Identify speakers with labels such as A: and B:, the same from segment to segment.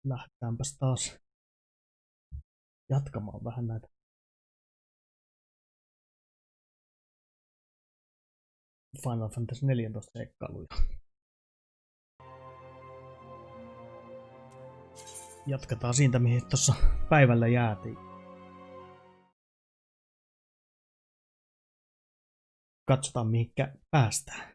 A: Lähdetäänpäs taas jatkamaan vähän näitä Final Fantasy 14 seikkailuja. Jatketaan siitä, mihin tuossa päivällä jäätiin. Katsotaan, mihinkä päästään.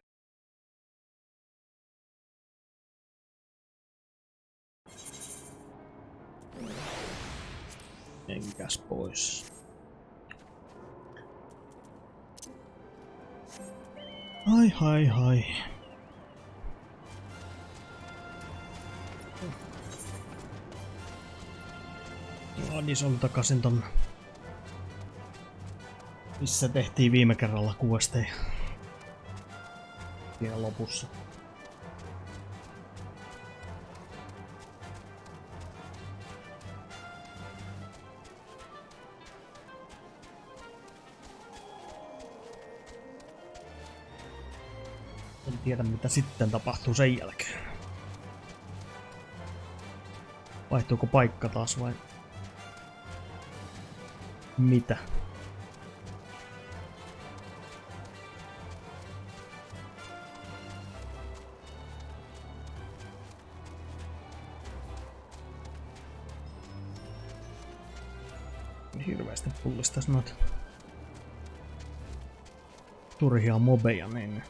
A: Enkäs pois. Hai. Niin se oli takaisin ton, missä tehtiin viime kerralla questeja. Siinä lopussa. En tiedä mitä sitten tapahtuu sen jälkeen. Vaihtuuko paikka taas vai mitä? Hirveästi pullistais noita turhia mobeja, niin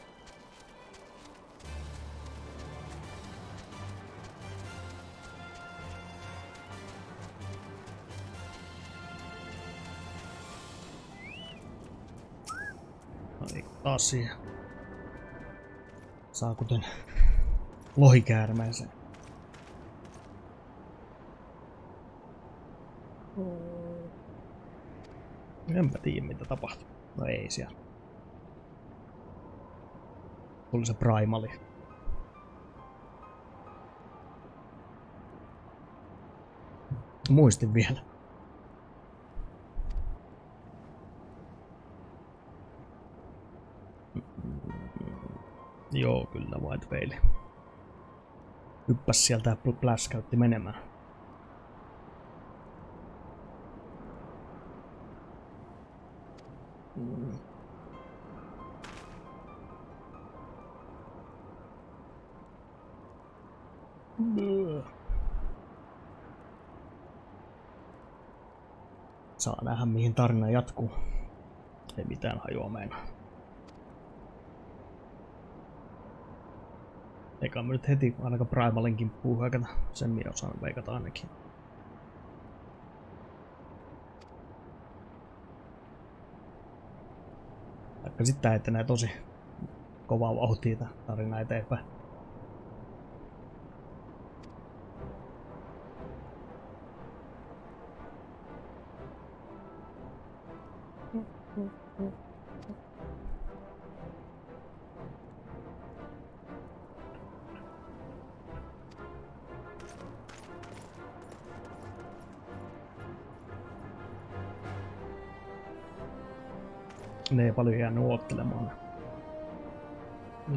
A: asia. Saa kuten lohikäärmeeseen. Enpä tiedä mitä tapahtuu. No ei siellä. Tuli se primali. Muistin vielä. Joo, kyllä White Veil. Hyppäs sieltä ja pläskäytti menemään. Saa nähdä mihin tarina jatkuu. Ei mitään hajua meinaa. Eikä me nyt heti ainakaan Primalin kimppuun hyökätä. Sen minä osaan veikata ainakin. Vaikka sitten etenee tosi kovaa vauhtia tää tarina eteenpäin. Ne ei paljon jäänyt oottelemaan.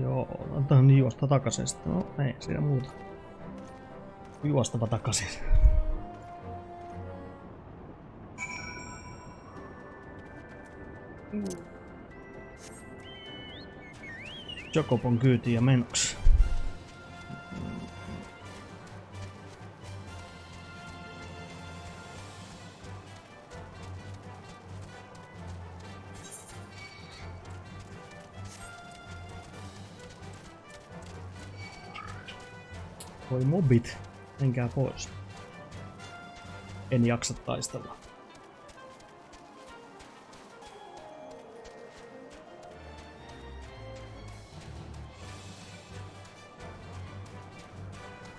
A: Joo, antaa niin juosta takaisin sitten. No ei siinä muuta. Juostava takaisin. Jokopon kyytiin ja menoksi. Voi mobit, menkää pois. En jaksa taistella.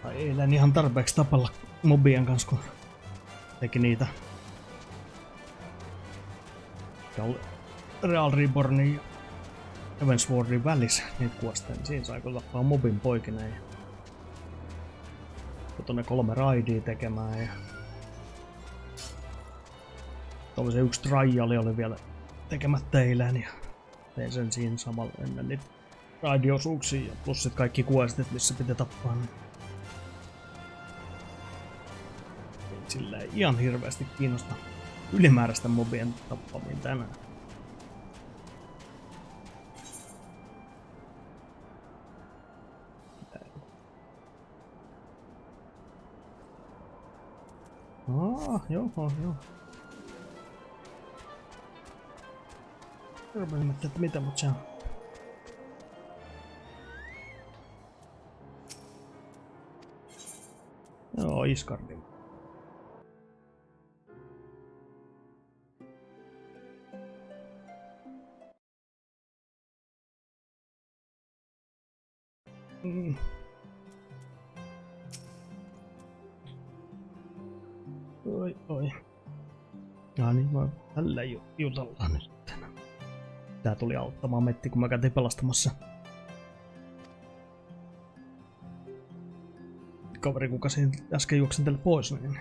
A: Tai eilen ihan tarpeeksi tapella mobien kanssa, kun teki niitä Real Rebornin ja Evanswardin välissä niitä kuosteja, niin siinä sai kyllä tappaa mobin poikineen. Tuonne 3 raidia tekemään ja se yksi triali oli vielä tekemättä eilen ja tein sen siinä samalla ennen niitä raidiosuuksia ja plus sit kaikki questit missä piti tappaa. Niin silleen ihan hirveästi kiinnosta ylimääräistä mobien tappaminen tänään. Joo. Rupesin että mitä, mut se on. Joo, XIV. Oi. Ja niin mä tällä jutellaan nyt. Tää tuli auttamaan metti, kun mä kävin pelastamassa kaveri, kuka siinä äsken juoksenteli pois, niin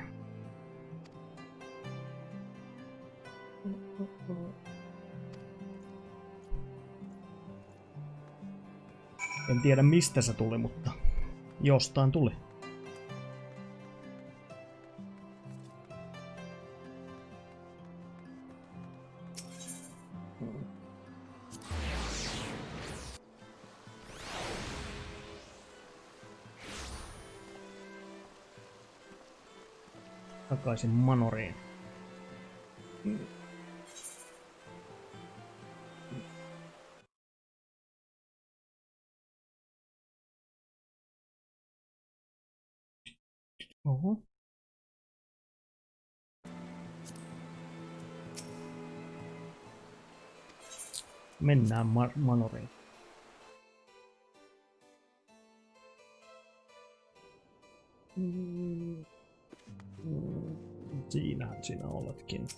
A: en tiedä mistä se tuli, mutta jostain tuli. Takaisin Manoriin. Oho. Mennään Manoriin. Siinähän sinä oletkin.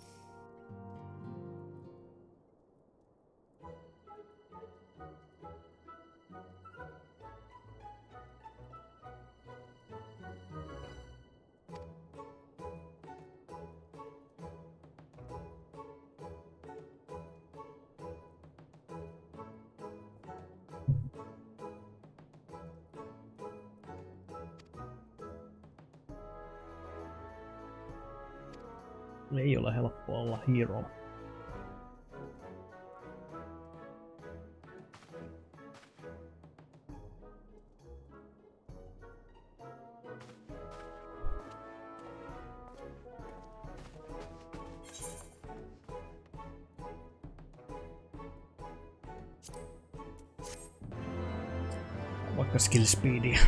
A: Ei ole helppoa olla hero. Vaikka skill speedia.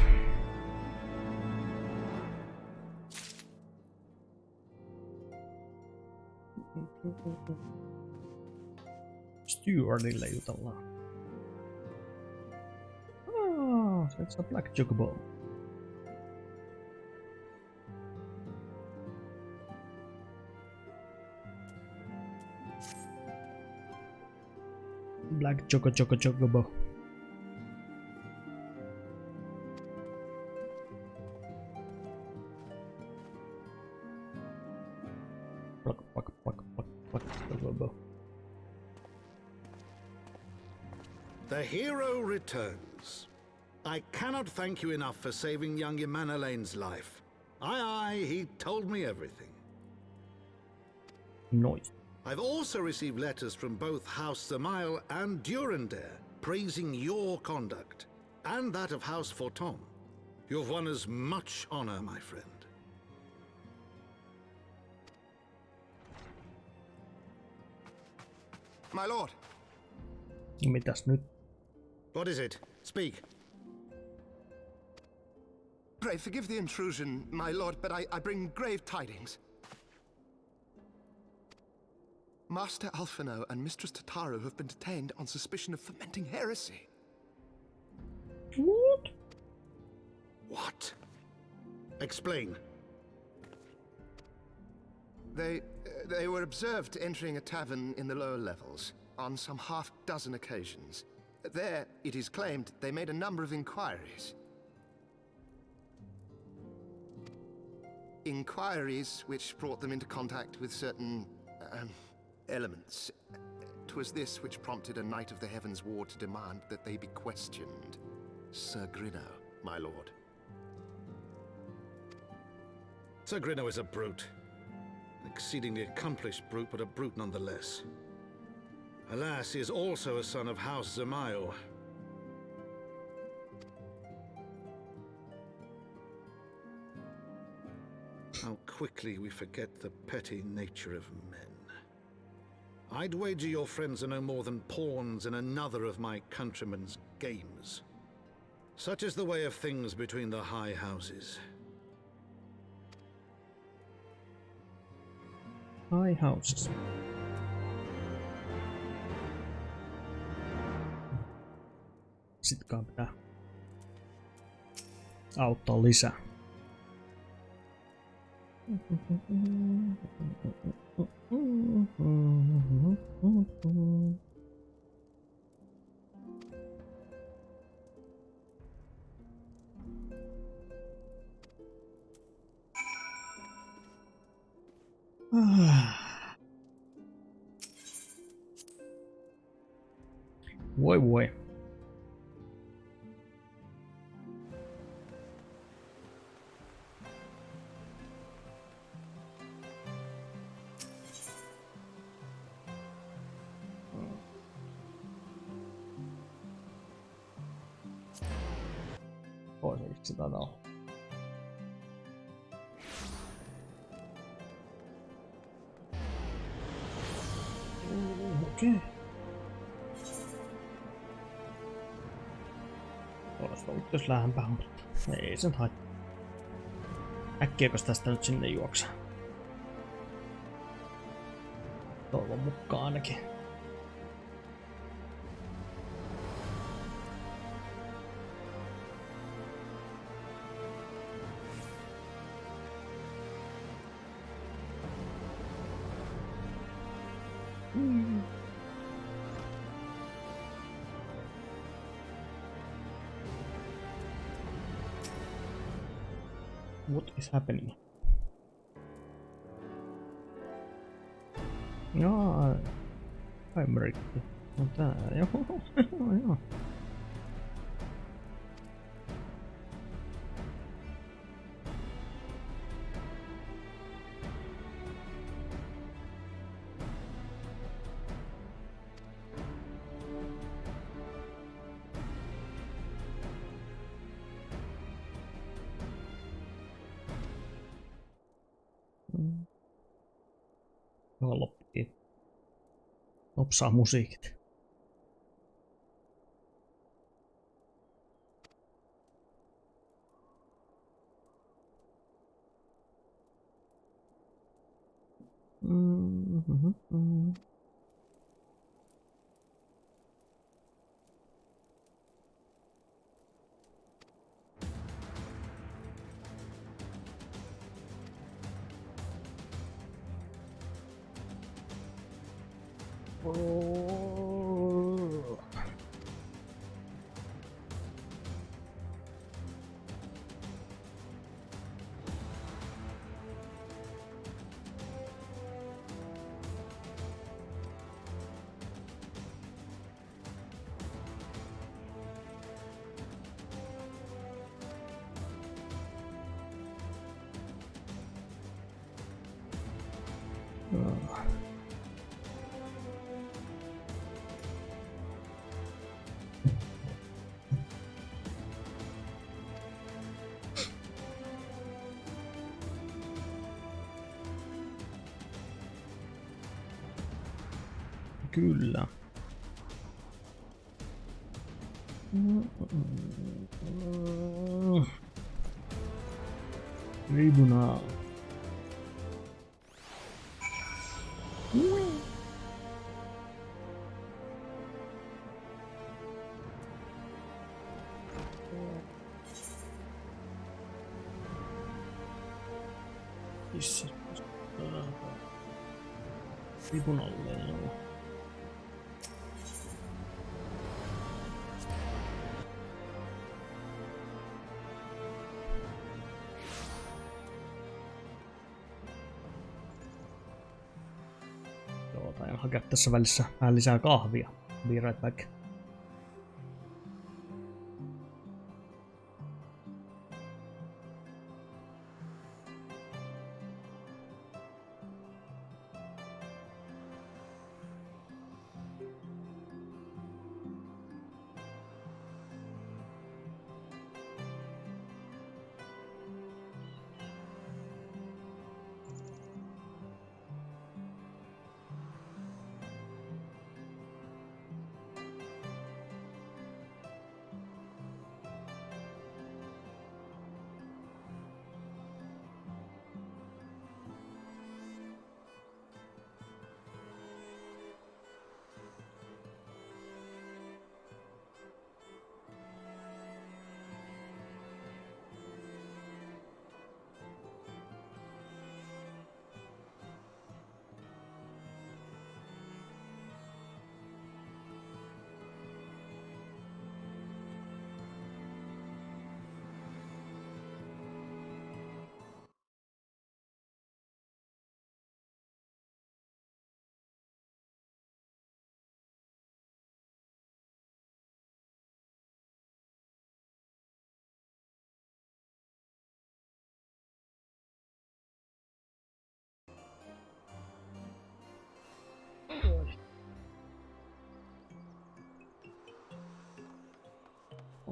A: Stewardille jutellaan. Se on Black Chocobo. Black Chocobo.
B: The hero returns. I cannot thank you enough for saving young Manalane's life. Aye, he told me everything.
A: Noise.
B: I've also received letters from both House Samael and Durandare praising your conduct, and that of House Forton. You've won us much honor, my friend.
C: My lord.
A: Mitäs nyt?
B: What is it? Speak.
C: Pray forgive the intrusion, my lord, but I bring grave tidings. Master Alphino and Mistress Tataru have been detained on suspicion of fomenting heresy.
A: What?
B: What? Explain.
C: They were observed entering a tavern in the lower levels on some half-dozen occasions. There, it is claimed, they made a number of inquiries. Inquiries which brought them into contact with certain elements. 'Twas this which prompted a Knight of the Heavens War to demand that they be questioned. Sir Grino, my lord.
B: Sir Grinno is a brute. An exceedingly accomplished brute, but a brute nonetheless. Alas, he is also a son of House Zamayo. How quickly we forget the petty nature of men. I'd wager your friends are no more than pawns in another of my countrymen's games. Such is the way of things between the high houses.
A: High houses. Sitten pitää auttaa lisää. Voi voi. Toiseksi taitaa olla. Okei. Olisi ollut jos lähempää, mutta ei sen haittaa. Äkkiäkös tästä nyt sinne juoksaa? Toivon mukaan ainakin. What is happening? Jaa, Aimerikki. No tää, joo, joo. Joo, loppukin. Nopsaa musiikit. Kyllä. Tribunal. Tribunalle, joo. Taidan hakea tässä välissä vähän lisää kahvia. Be right back.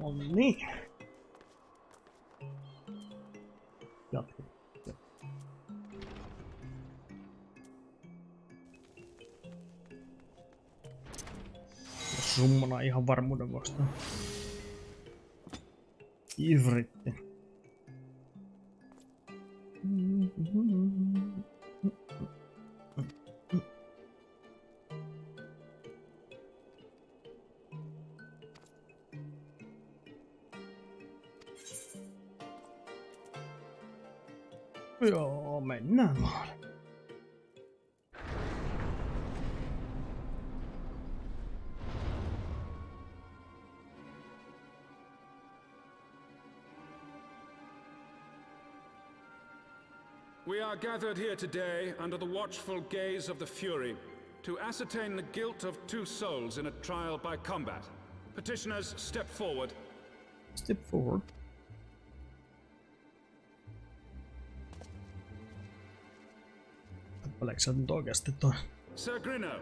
A: Nonni. Jatku. Summona ihan varmuuden vuoksi. Ivritti. Joo, mennään vaan.
D: We are gathered here today under the watchful gaze of the Fury to ascertain the guilt of 2 souls in a trial by combat. Petitioners, step forward.
A: Step forward. Oliko se nyt oikeasti toi?
D: Sir Grino,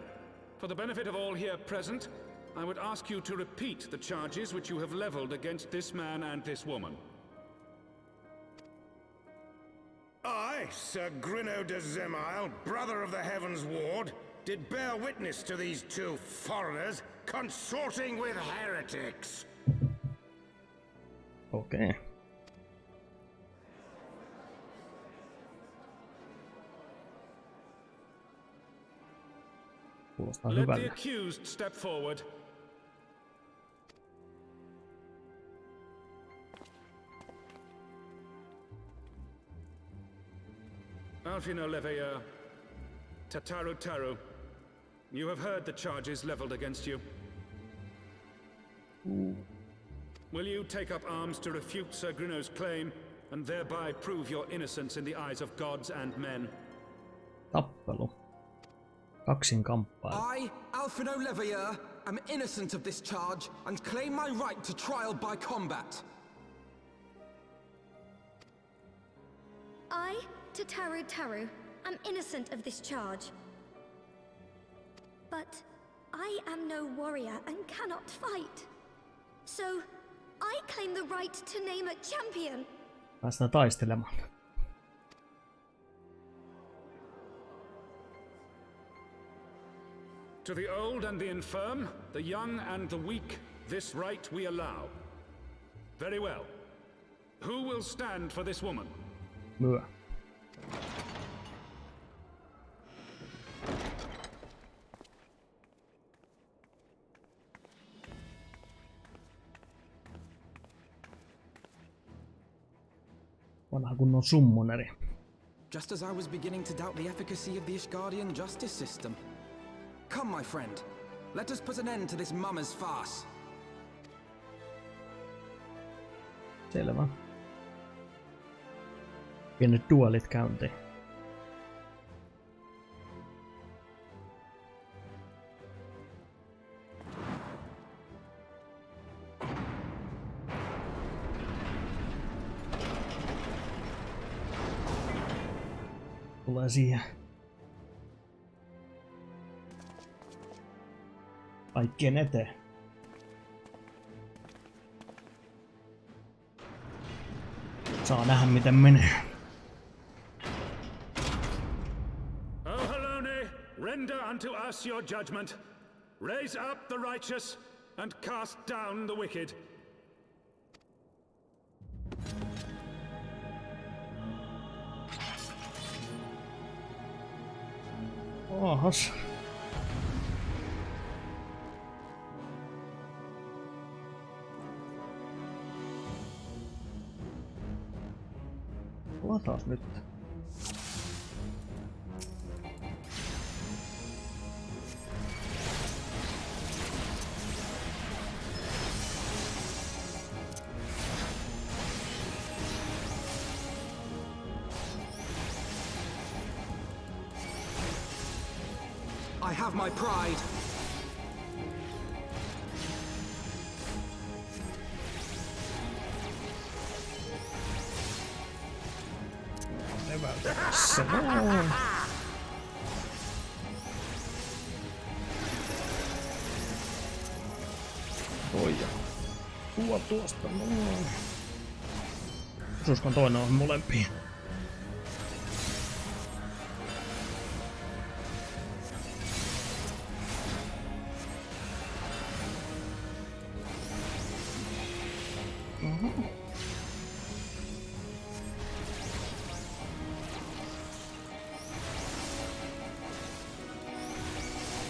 D: for the benefit of all here present, I would ask you to repeat the charges which you have leveled against this man and this woman.
E: I, Sir Grino de Zemile, brother of the Heavens Ward, did bear witness to these 2 foreigners consorting with heretics.
A: Okei. Okay. Kuulostaa
D: Let the
A: hyvälle.
D: accused step forward. Alfino Leveilleur, Tataru Taru, you have heard the charges leveled against you. Will you take up arms to refute Sir Grino's claim, and thereby prove your innocence in the eyes of gods and men?
A: Tappelu. Kaksin kamppailu.
F: I, Alfino Leveilleur, am innocent of this charge and claim my right to trial by combat.
G: I, Tataru Taru, am innocent of this charge. But I am no warrior and cannot fight. So, I claim the right to name a champion.
A: Päästään taistelemaan.
D: To the old and the infirm, the young and the weak, this right we allow. Very well. Who will stand for this woman?
A: Myö. Vanha kunnon summoneri.
F: Just as I was beginning to doubt the efficacy of the Ishgardian justice system. Come, my friend. Let us put an end to this mummer's farce.
A: Selvä. Pienet duelit käyntiin. Tulee siihen. Kaikkien eteen. Saa nähdä miten menee.
D: O Halone, render unto us your judgment. Raise up the righteous and cast down the wicked.
A: Ahas. Lataas nyt.
F: I have my pride.
A: Se vaan. Oja. Tuo tuosta noin. Uskon toinen on molempiin.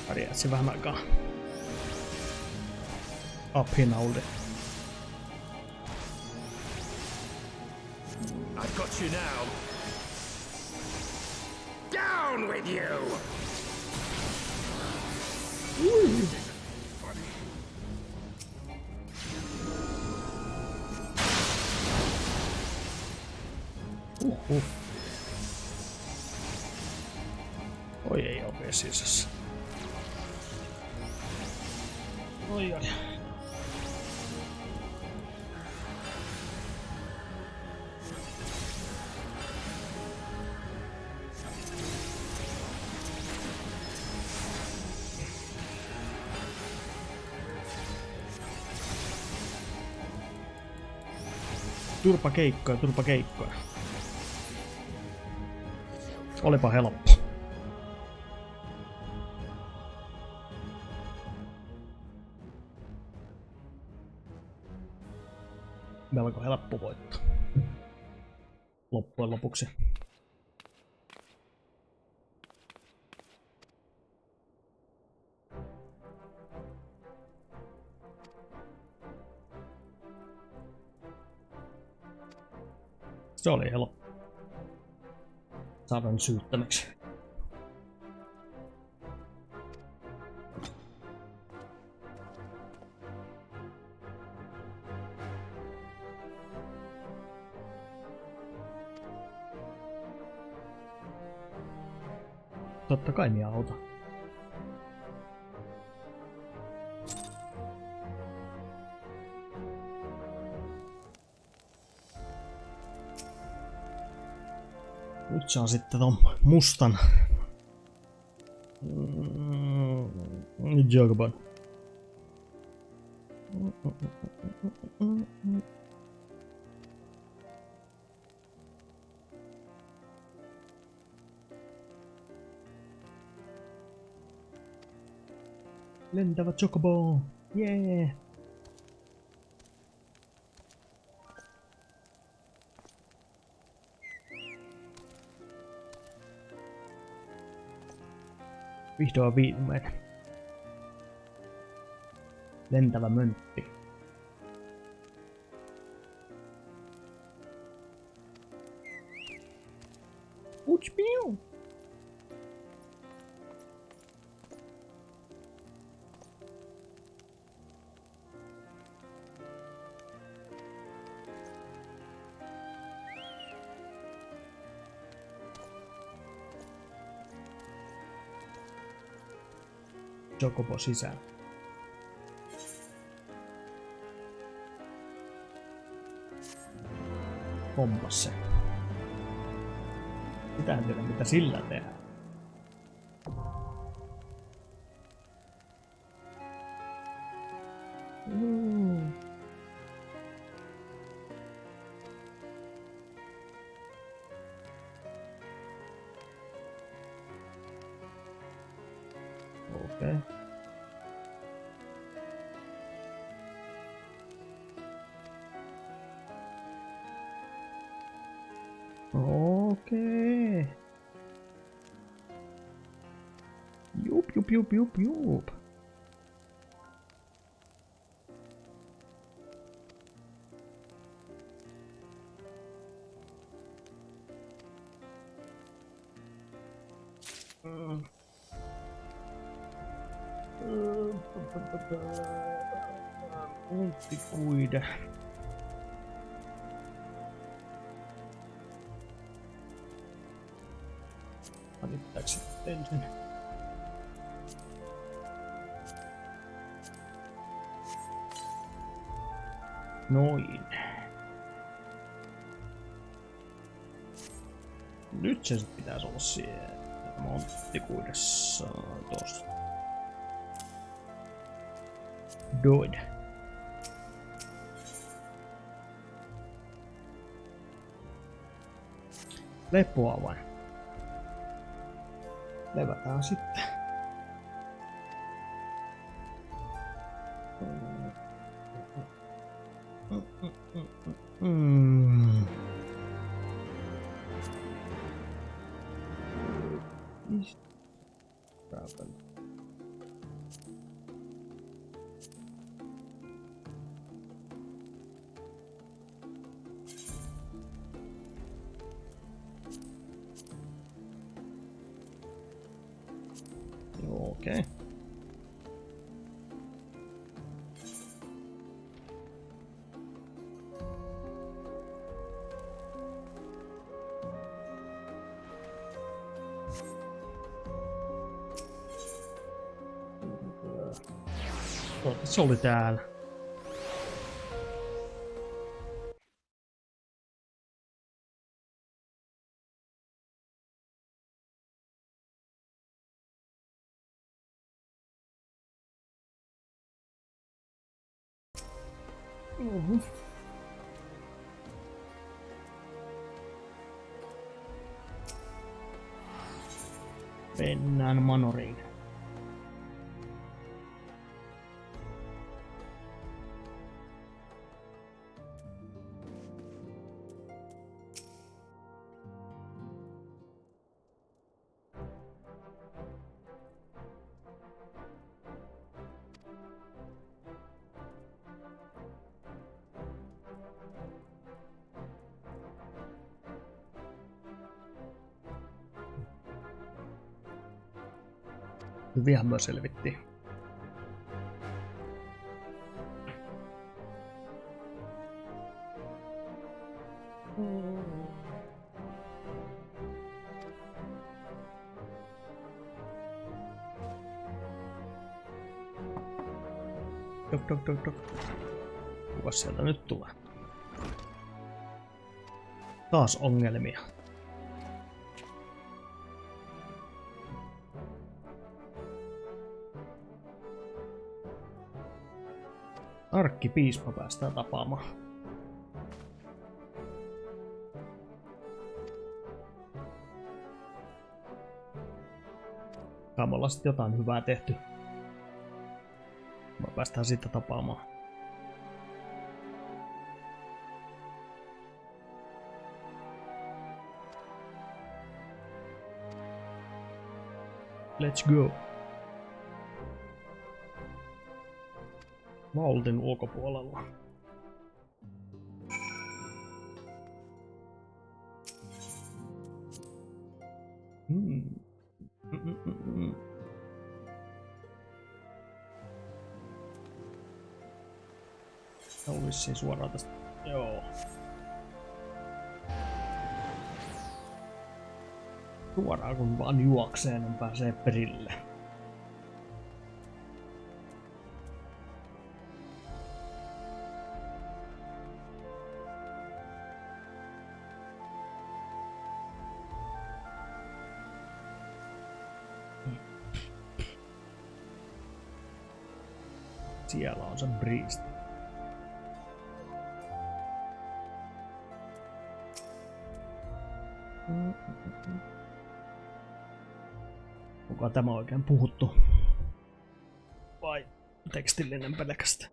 A: Pärjätsi vähän aikaa. Uphinaude.
E: I've got you now. Down with you!
A: Oi ei oo vesisessä. Oi oi. Turpa keikkoja, turpa keikkoja. Olipa helppo. Melko helppo voitto. Loppujen lopuksi. Se oli helppo. Saadaan syyttämäksi. Totta kai minä autan. Nyt saa sitten ton mustan Jogban. Lentävä chocobo! Jee! Vihdoin viimein. Lentävä möntti. Utspiu! Chocobo sisään. Hommas se. Sitä en tiedä mitä sillä tehdään. Okei. Okei. Jup. Multikuide. Valittaako sitten ensin? Noin. Nyt se sit pitäisi olla siellä monttikuidessa tossa. Doid. Lepoa vai? Levätään sitten. Okei. Se oli täällä. Mennään Manoriin. Hyvinhän me selvittiin. Dok. Kukas sieltä nyt tulee? Taas ongelmia. Arkkipiispa päästään tapaamaan. Kai me ollaan sitten jotain hyvää tehty. Me päästään siitä tapaamaan. Let's go. Vaultin ulkopuolella. Tää on vissiin suoraan tästä. Joo. Suoraan kun vaan juoksee, niin pääsee perille. Siellä on se priest. Onko tämä oikein puhuttu? Vai tekstillinen pelkästään?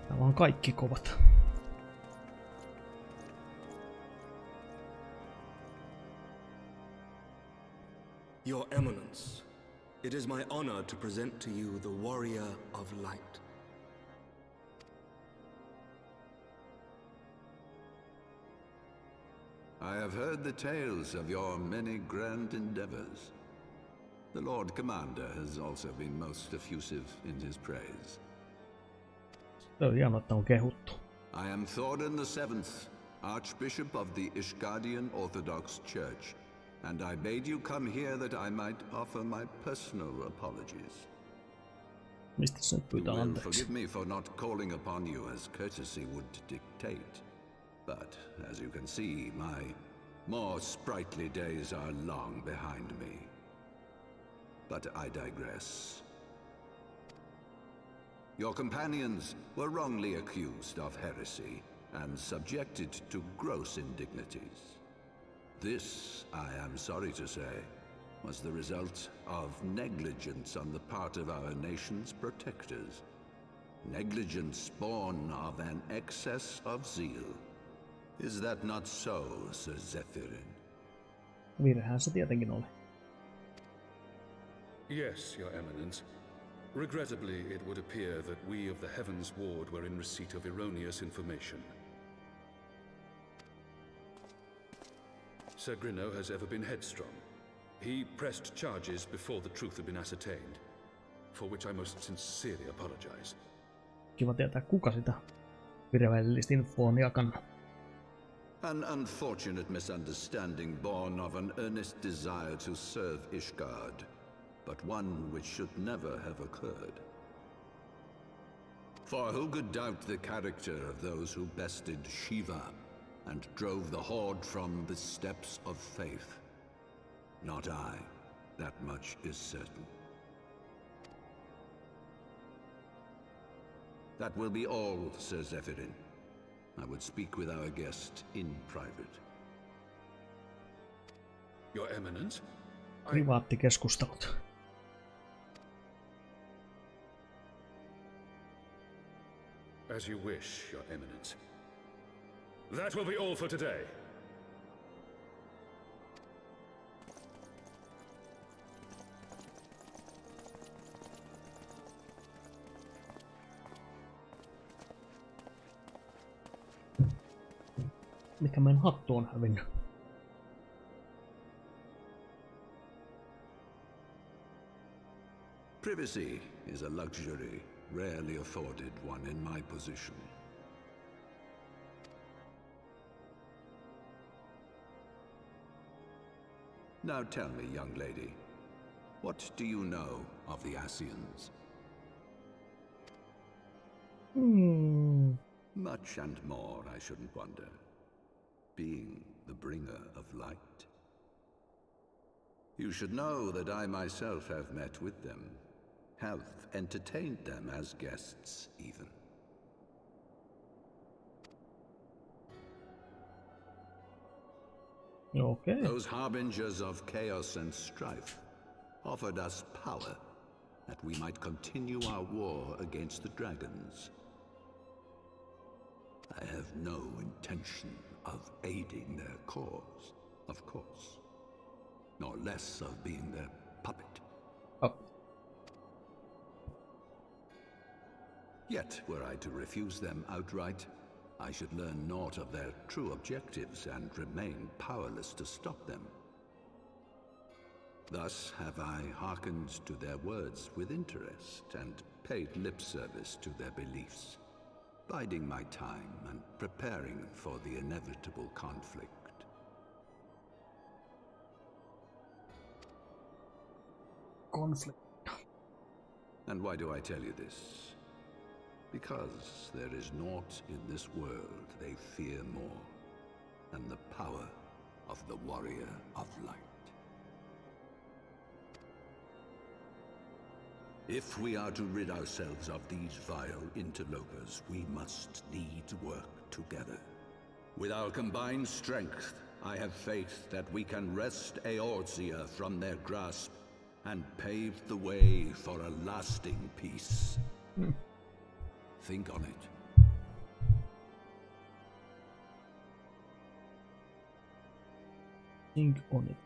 A: Täällä on kaikki kovat.
H: Your Eminence, it is my honor to present to you the Warrior of Light.
I: I have heard the tales of your many grand endeavors. The Lord Commander has also been most effusive in his praise.
A: Se on hienoa, että on kehuttu.
I: I am Thorin VII, Archbishop of the Ishgardian Orthodox Church, and I bade you come here that I might offer my personal apologies.
A: Mistä sä nyt pyytää
I: You will
A: anteeksi?
I: forgive me for not calling upon you as courtesy would dictate, but as you can see, my More sprightly days are long behind me. But I digress. Your companions were wrongly accused of heresy and subjected to gross indignities. This, I am sorry to say, was the result of negligence on the part of our nation's protectors. Negligence born of an excess of zeal. Is that not so, Sir Zephyrin?
A: Virhehän se tietenkin oli.
D: Yes, Your Eminence. Regrettably, it would appear that we of the Heavens Ward were in receipt of erroneous information. Sir Grinno has ever been headstrong. He pressed charges before the truth had been ascertained, for which I most sincerely apologize.
A: Kiva tietää, kuka sitä virheellistä infoa on jakanut.
I: An unfortunate misunderstanding born of an earnest desire to serve Ishgard, but one which should never have occurred. For who could doubt the character of those who bested Shiva and drove the Horde from the steps of faith? Not I. That much is certain. That will be all, Sir Zephyrin. I would speak with our guest in private.
D: Your Eminence?
A: Privaattikeskustelut.
D: As you wish, Your Eminence. That will be all for today.
A: Mikä meidän hattu on hävinnyt?
I: Privacy is a luxury rarely afforded one in my position. Now tell me, young lady, what do you know of the Asians? Much and more, I shouldn't wonder. Being the bringer of light. You should know that I myself have met with them, have entertained them as guests, even.
A: Okay.
I: Those harbingers of chaos and strife offered us power that we might continue our war against the dragons. I have no intention of aiding their cause, of course, nor less of being their puppet.
A: Oh.
I: Yet, were I to refuse them outright, I should learn naught of their true objectives and remain powerless to stop them. Thus have I hearkened to their words with interest and paid lip service to their beliefs, biding my time and preparing for the inevitable conflict.
A: Conflict.
I: And why do I tell you this? Because there is naught in this world they fear more than the power of the Warrior of Light. If we are to rid ourselves of these vile interlopers, we must needs work together. With our combined strength, I have faith that we can wrest Eorzea from their grasp and pave the way for a lasting peace. Think on it.
A: Think on it.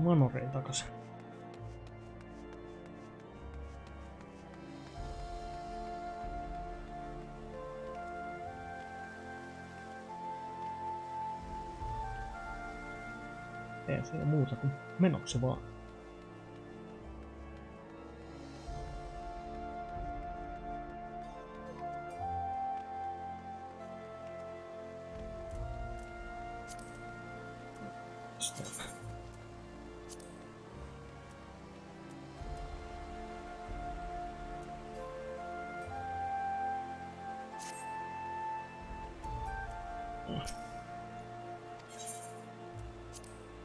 A: Manoriin takaisin. Ei siinä muuta kuin menoksi vaan.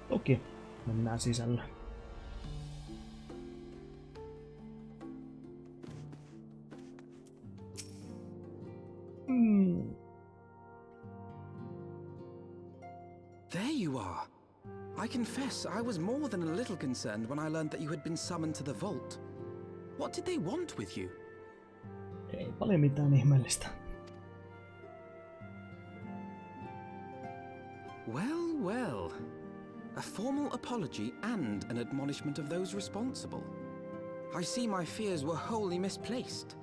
A: Toki mennään sisälle.
F: There you are. I confess I was more than a little concerned when I learned that you had been summoned to the vault. What did they want with you?
A: Ei paljon mitään ihmeellistä.
F: Well, well. A formal apology and an admonishment of those responsible. I see my fears were wholly misplaced.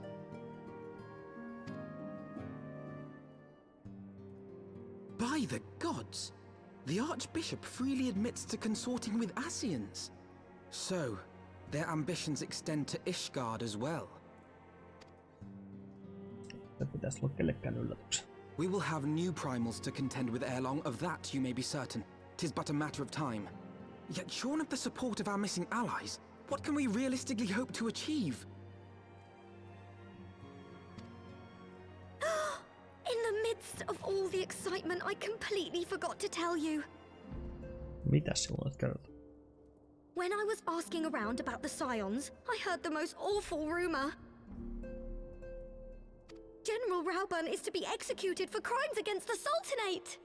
F: By the gods! The Archbishop freely admits to consorting with Ascians. So, their ambitions extend to Ishgard as well. We will have new primals to contend with ere long, of that you may be certain. 'Tis but a matter of time. Yet shorn of the support of our missing allies, what can we realistically hope to achieve?
G: In the midst of all the excitement, I completely forgot to tell you.
A: Mitäs sinä olet kertoa?
G: When I was asking around about the Scions, I heard the most awful rumor. General Rauburn is to be executed for crimes against the Sultanate!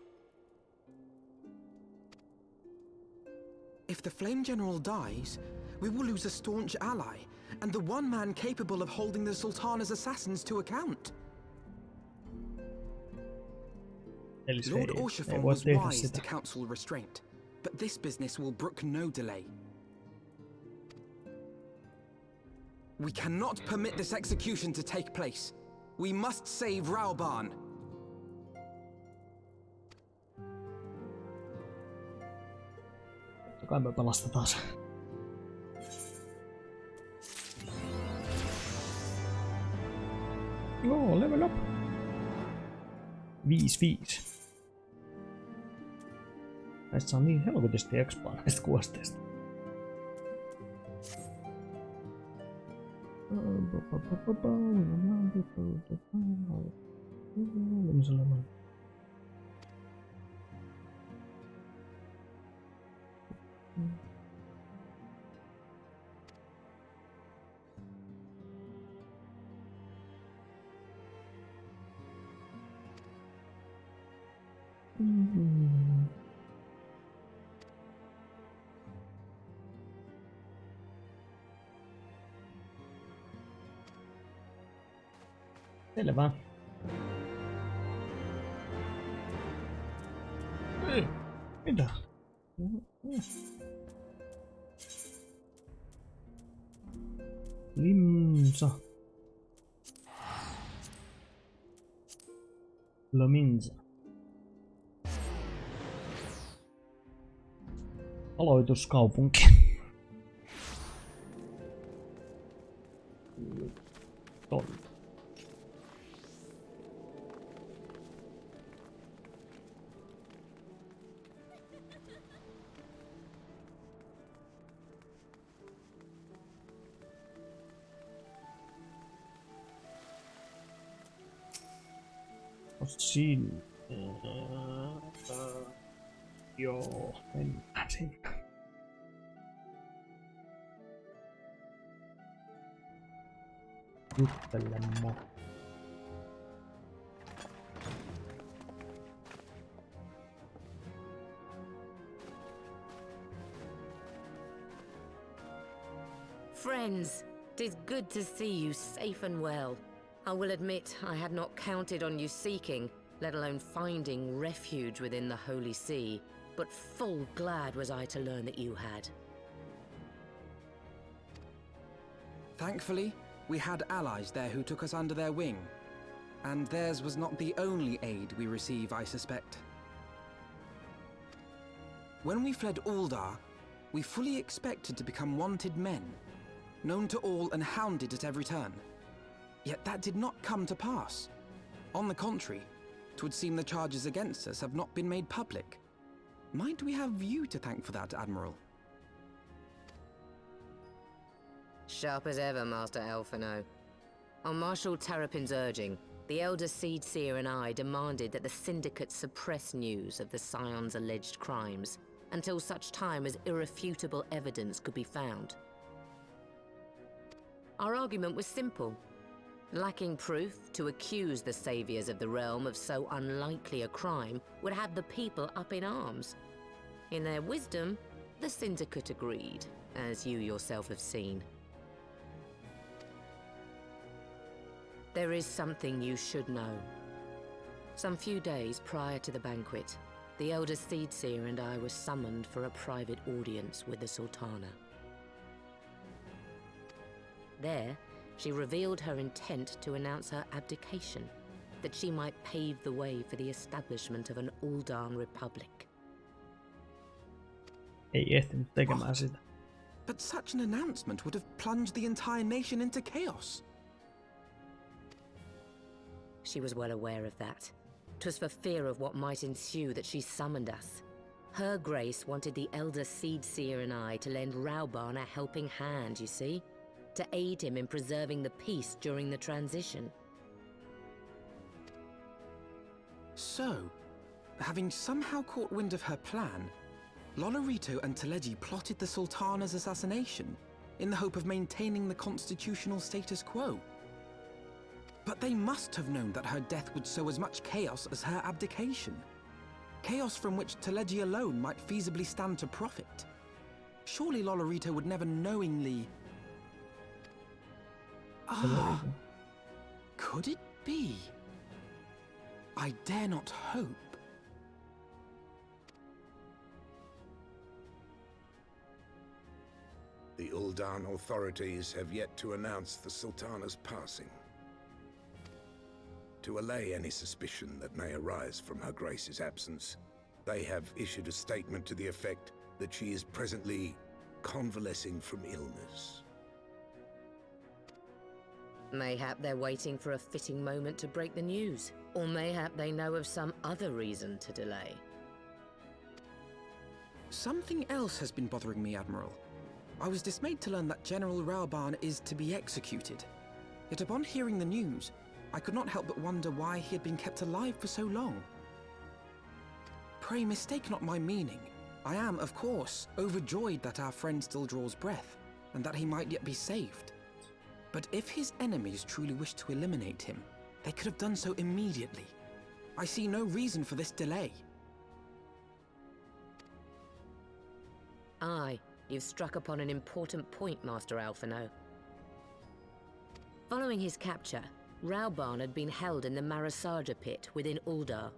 F: If the Flame General dies, we will lose a staunch ally, and the one man capable of holding the Sultana's assassins to account. Lord Orshifon was wise to counsel restraint, but this business will brook no delay. We cannot permit this execution to take place. We must save Rauburn.
A: Kai me pelastetaan se. Joo, level up. 5-5. Näistä saa niin helkutisti expaa näistä kuosteista. Selvä. Ei, mitä? Limsa. Lominsa. Aloituskaupunki. Totta. Siinä. Joo, mennään sinne. Juttelemme.
J: Friends, 'tis good to see you safe and well. I will admit I had not counted on you seeking, let alone finding refuge within the Holy See, but full glad was I to learn that you had.
F: Thankfully, we had allies there who took us under their wing. And theirs was not the only aid we receive, I suspect. When we fled Uldar, we fully expected to become wanted men, known to all and hounded at every turn. Yet that did not come to pass. On the contrary, 'twould seem the charges against us have not been made public. Might we have you to thank for that, Admiral?
J: Sharp as ever, Master Alphino. On Marshal Terrapin's urging, the Elder Seedseer and I demanded that the Syndicate suppress news of the Scion's alleged crimes until such time as irrefutable evidence could be found. Our argument was simple. Lacking proof, to accuse the Saviors of the Realm of so unlikely a crime would have the people up in arms. In their wisdom, the Syndicate agreed, as you yourself have seen. There is something you should know. Some few days prior to the banquet, the Elder Seedseer and I were summoned for a private audience with the Sultana. There, she revealed her intent to announce her abdication, that she might pave the way for the establishment of an Uldan Republic.
A: Ei ehtinyt tekemään sitä.
F: But such an announcement would have plunged the entire nation into chaos.
J: She was well aware of that. 'Twas for fear of what might ensue that she summoned us. Her Grace wanted the Elder Seedseer and I to lend Rauban a helping hand, you see? To aid him in preserving the peace during the transition.
F: So, having somehow caught wind of her plan, Lolorito and Teleji plotted the Sultana's assassination in the hope of maintaining the constitutional status quo. But they must have known that her death would sow as much chaos as her abdication. Chaos from which Teleji alone might feasibly stand to profit. Surely Lolorito would never knowingly... Could it be? I dare not hope.
E: The Uldan authorities have yet to announce the Sultana's passing. To allay any suspicion that may arise from Her Grace's absence, they have issued a statement to the effect that she is presently convalescing from illness.
J: Mayhap they're waiting for a fitting moment to break the news. Or mayhap they know of some other reason to delay.
F: Something else has been bothering me, Admiral. I was dismayed to learn that General Rauban is to be executed. Yet upon hearing the news, I could not help but wonder why he had been kept alive for so long. Pray mistake not my meaning. I am, of course, overjoyed that our friend still draws breath, and that he might yet be saved. But if his enemies truly wished to eliminate him, they could have done so immediately. I see no reason for this delay.
J: Aye, you've struck upon an important point, Master Alphino. Following his capture, Rauban had been held in the Marasaja pit within Uldar.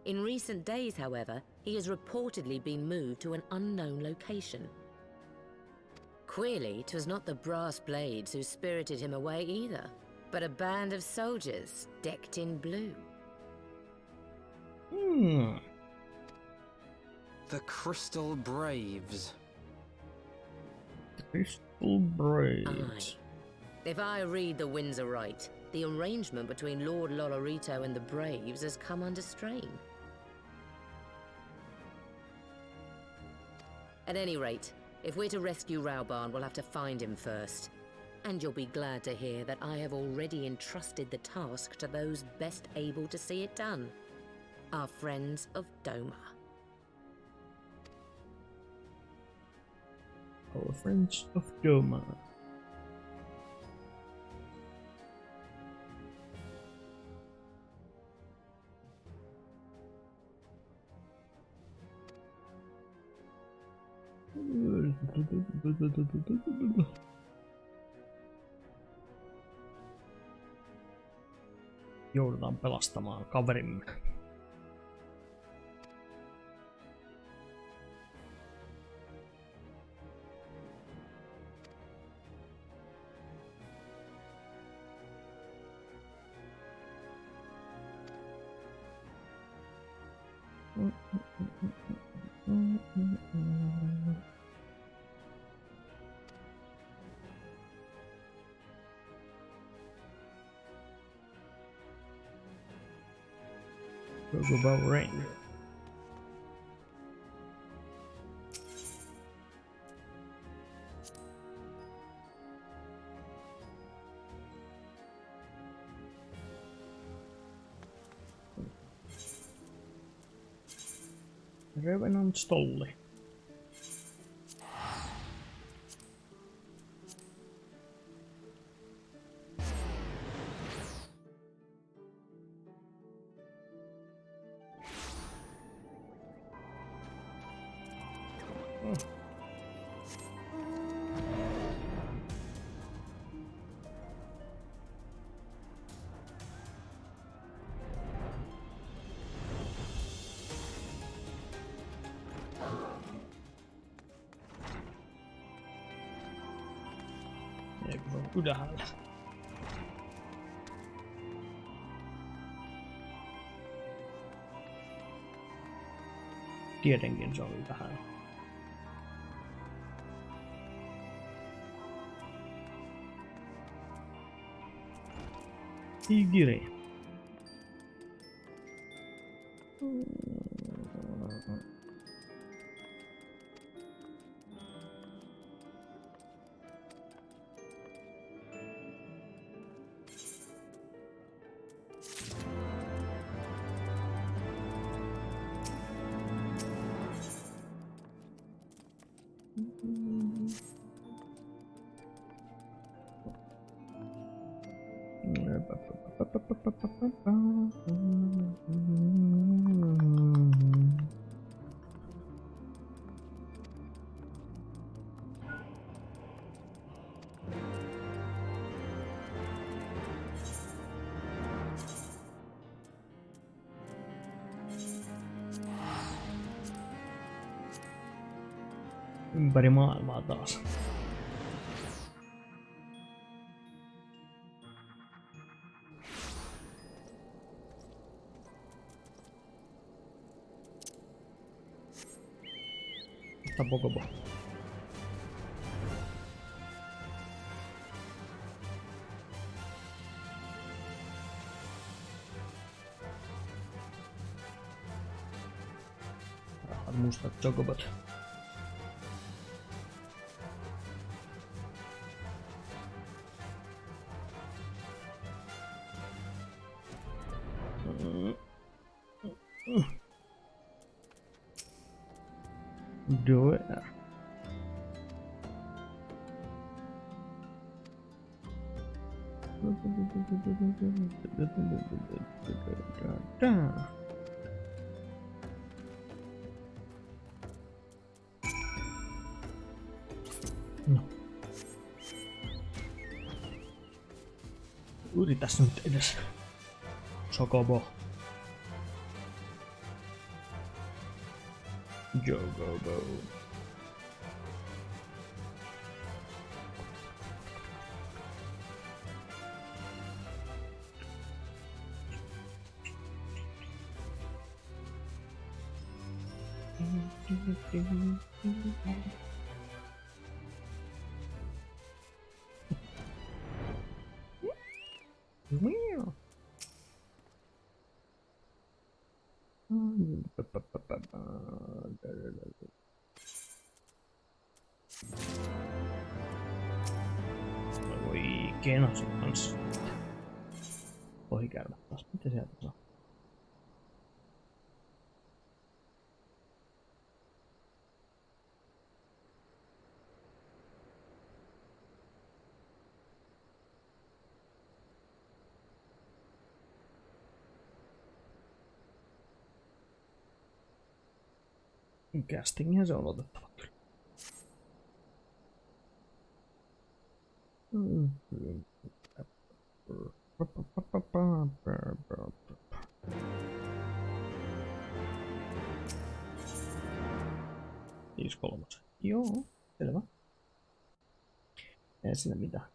J: In recent days, however, he has reportedly been moved to an unknown location. Queerly, 'twas not the brass blades who spirited him away either, but a band of soldiers decked in blue.
F: The Crystal Braves.
A: Crystal Braves.
J: Aye. If I read the winds aright, the arrangement between Lord Lolorito and the Braves has come under strain. At any rate, if we're to rescue Rauban, we'll have to find him first. And you'll be glad to hear that I have already entrusted the task to those best able to see it done. Our friends of Doma.
A: Our friends of Doma. Joudutaan pelastamaan kaverimme. Talk about rain. Revenant Stolli. Eikö se ole ylhäällä? Tietenkin se on ylhäällä. Igiri. Ympäri maailmaa taas. Tapokopo. Rahat mustat chocobot. Do it. No. Yritäs nyt edes. Chocobo. Go, go, go. Voi kenasin kanssa. Ohi käydä taas. Mitä sieltä saa? Castingihän se on otettava kyllä. Viisi kolmosen. Joo, selvä. Ei siinä mitään.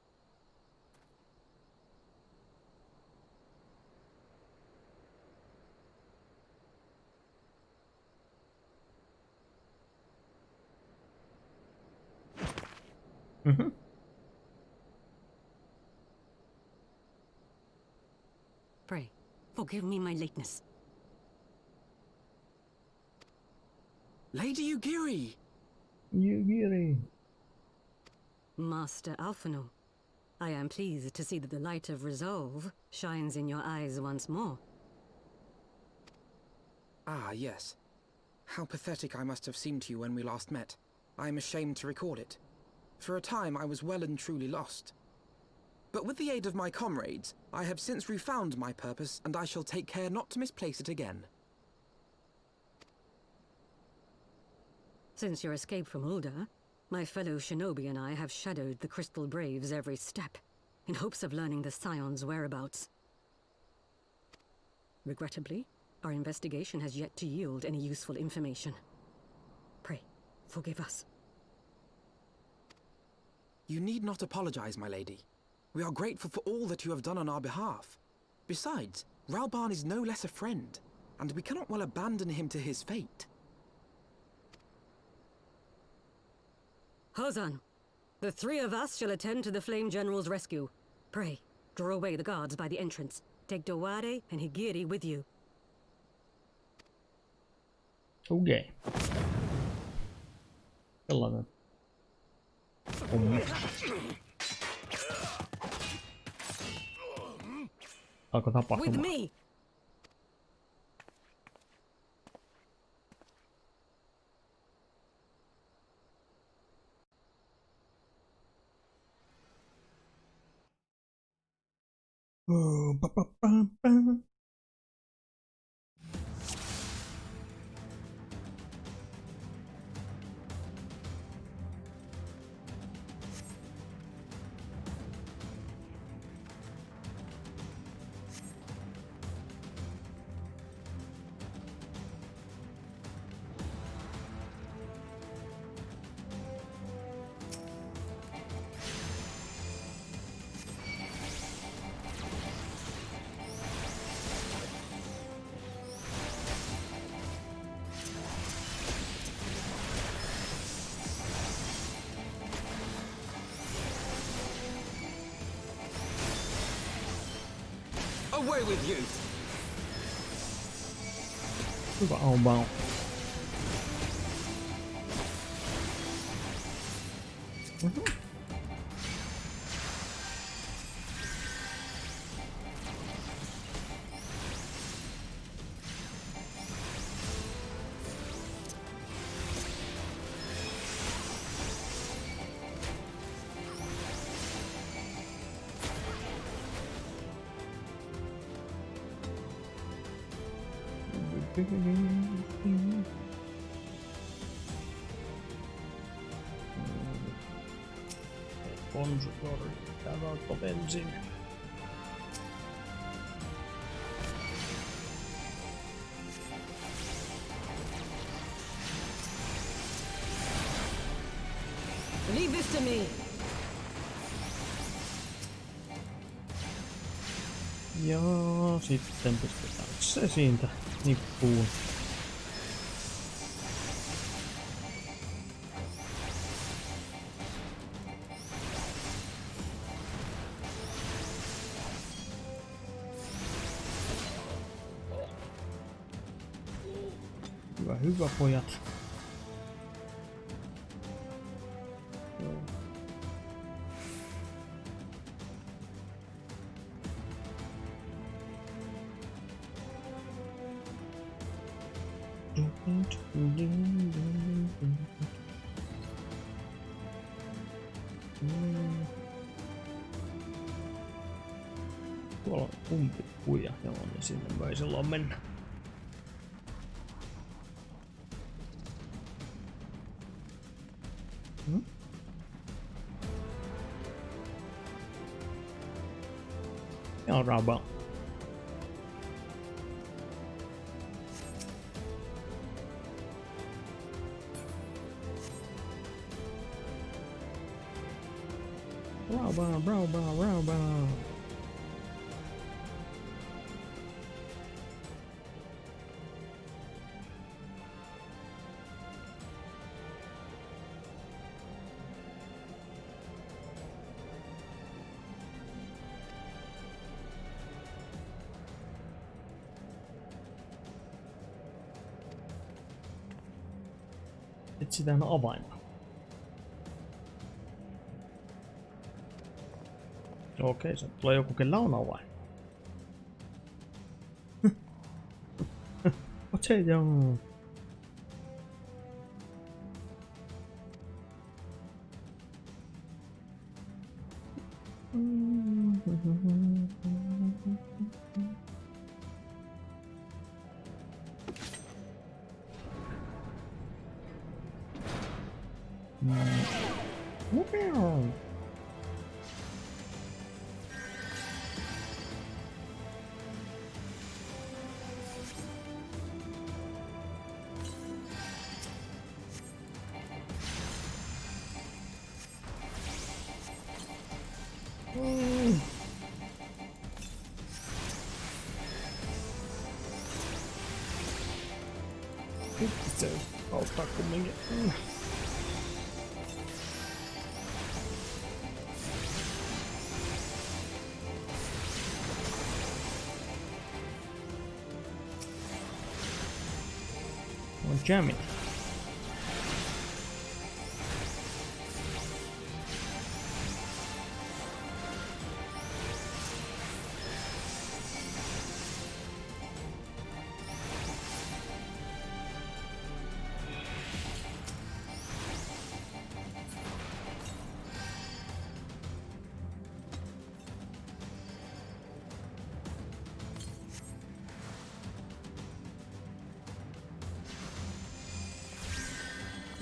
A: Mhm.
K: Pray, forgive me my lateness.
F: Lady Ugiri!
A: Ugiri.
K: Master Alphino, I am pleased to see that the light of resolve shines in your eyes once more.
F: Ah, yes. How pathetic I must have seemed to you when we last met. I am ashamed to record it. For a time, I was well and truly lost. But with the aid of my comrades, I have since refound my purpose, and I shall take care not to misplace it again.
K: Since your escape from Ulda, my fellow shinobi and I have shadowed the Crystal Braves every step, in hopes of learning the Scion's whereabouts. Regrettably, our investigation has yet to yield any useful information. Pray, forgive us.
F: You need not apologize, my lady. We are grateful for all that you have done on our behalf. Besides, Ralban is no less a friend, and we cannot well abandon him to his fate.
K: Hozan, the three of us shall attend to the Flame General's rescue. Pray, draw away the guards by the entrance. Take Dowade and Higiri with you.
A: Okei. Sellainen homma. Alkoi tapahtumaan.
K: With me.
F: Away with you!
A: Hyvä on. Konsultori, täällä on bensin.
K: Leave this to me.
A: Ja sitten pistetään se siitä nippuun. Hyvä pojat. Tuolla on umpikuja, joo, niin sinne voi silloin mennä. Ja raba. Raba. Etsitään avainta. Okei, se tulee joku, kellä on avain. Oot se joo. Se auttaa kumminkin. On jamming.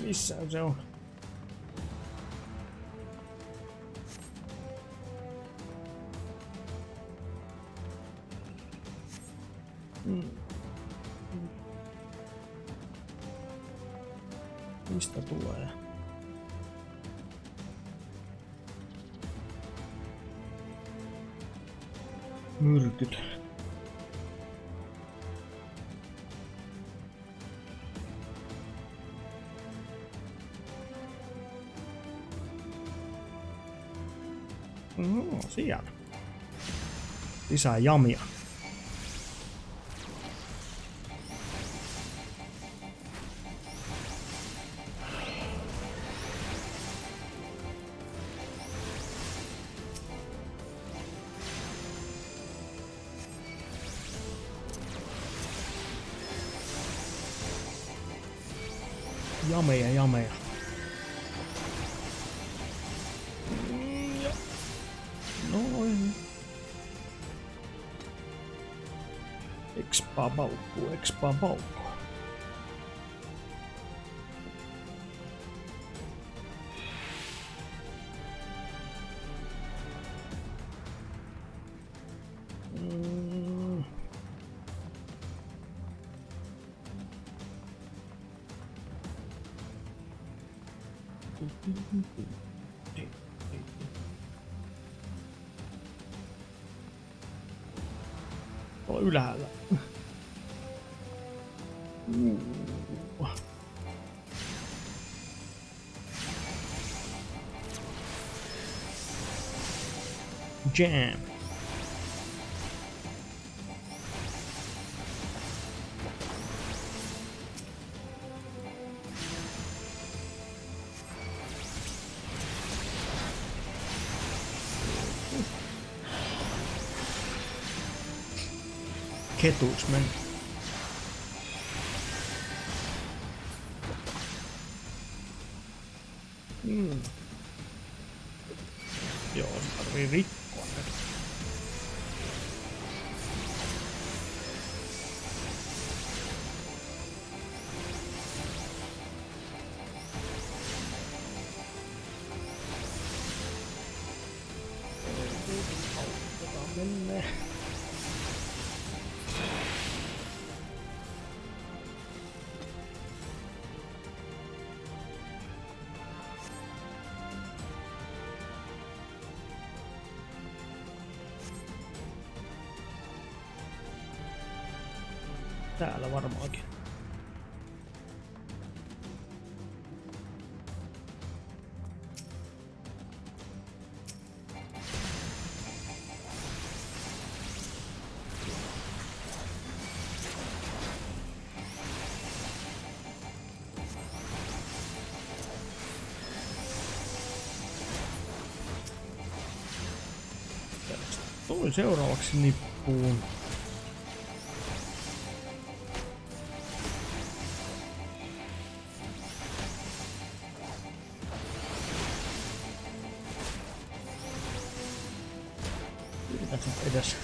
A: Missä se on? Mistä tulee? Myrkyt. Siellä. Lisää jamia. Jameja. Noin. Expa paukku. Tuolla ylhäällä. Jam. Ketuks meni. Joo, se tarvii rikkoa nyt. Mennään. Täällä varmaankin. Tuli seuraavaksi nippuun. Yritän nyt edes.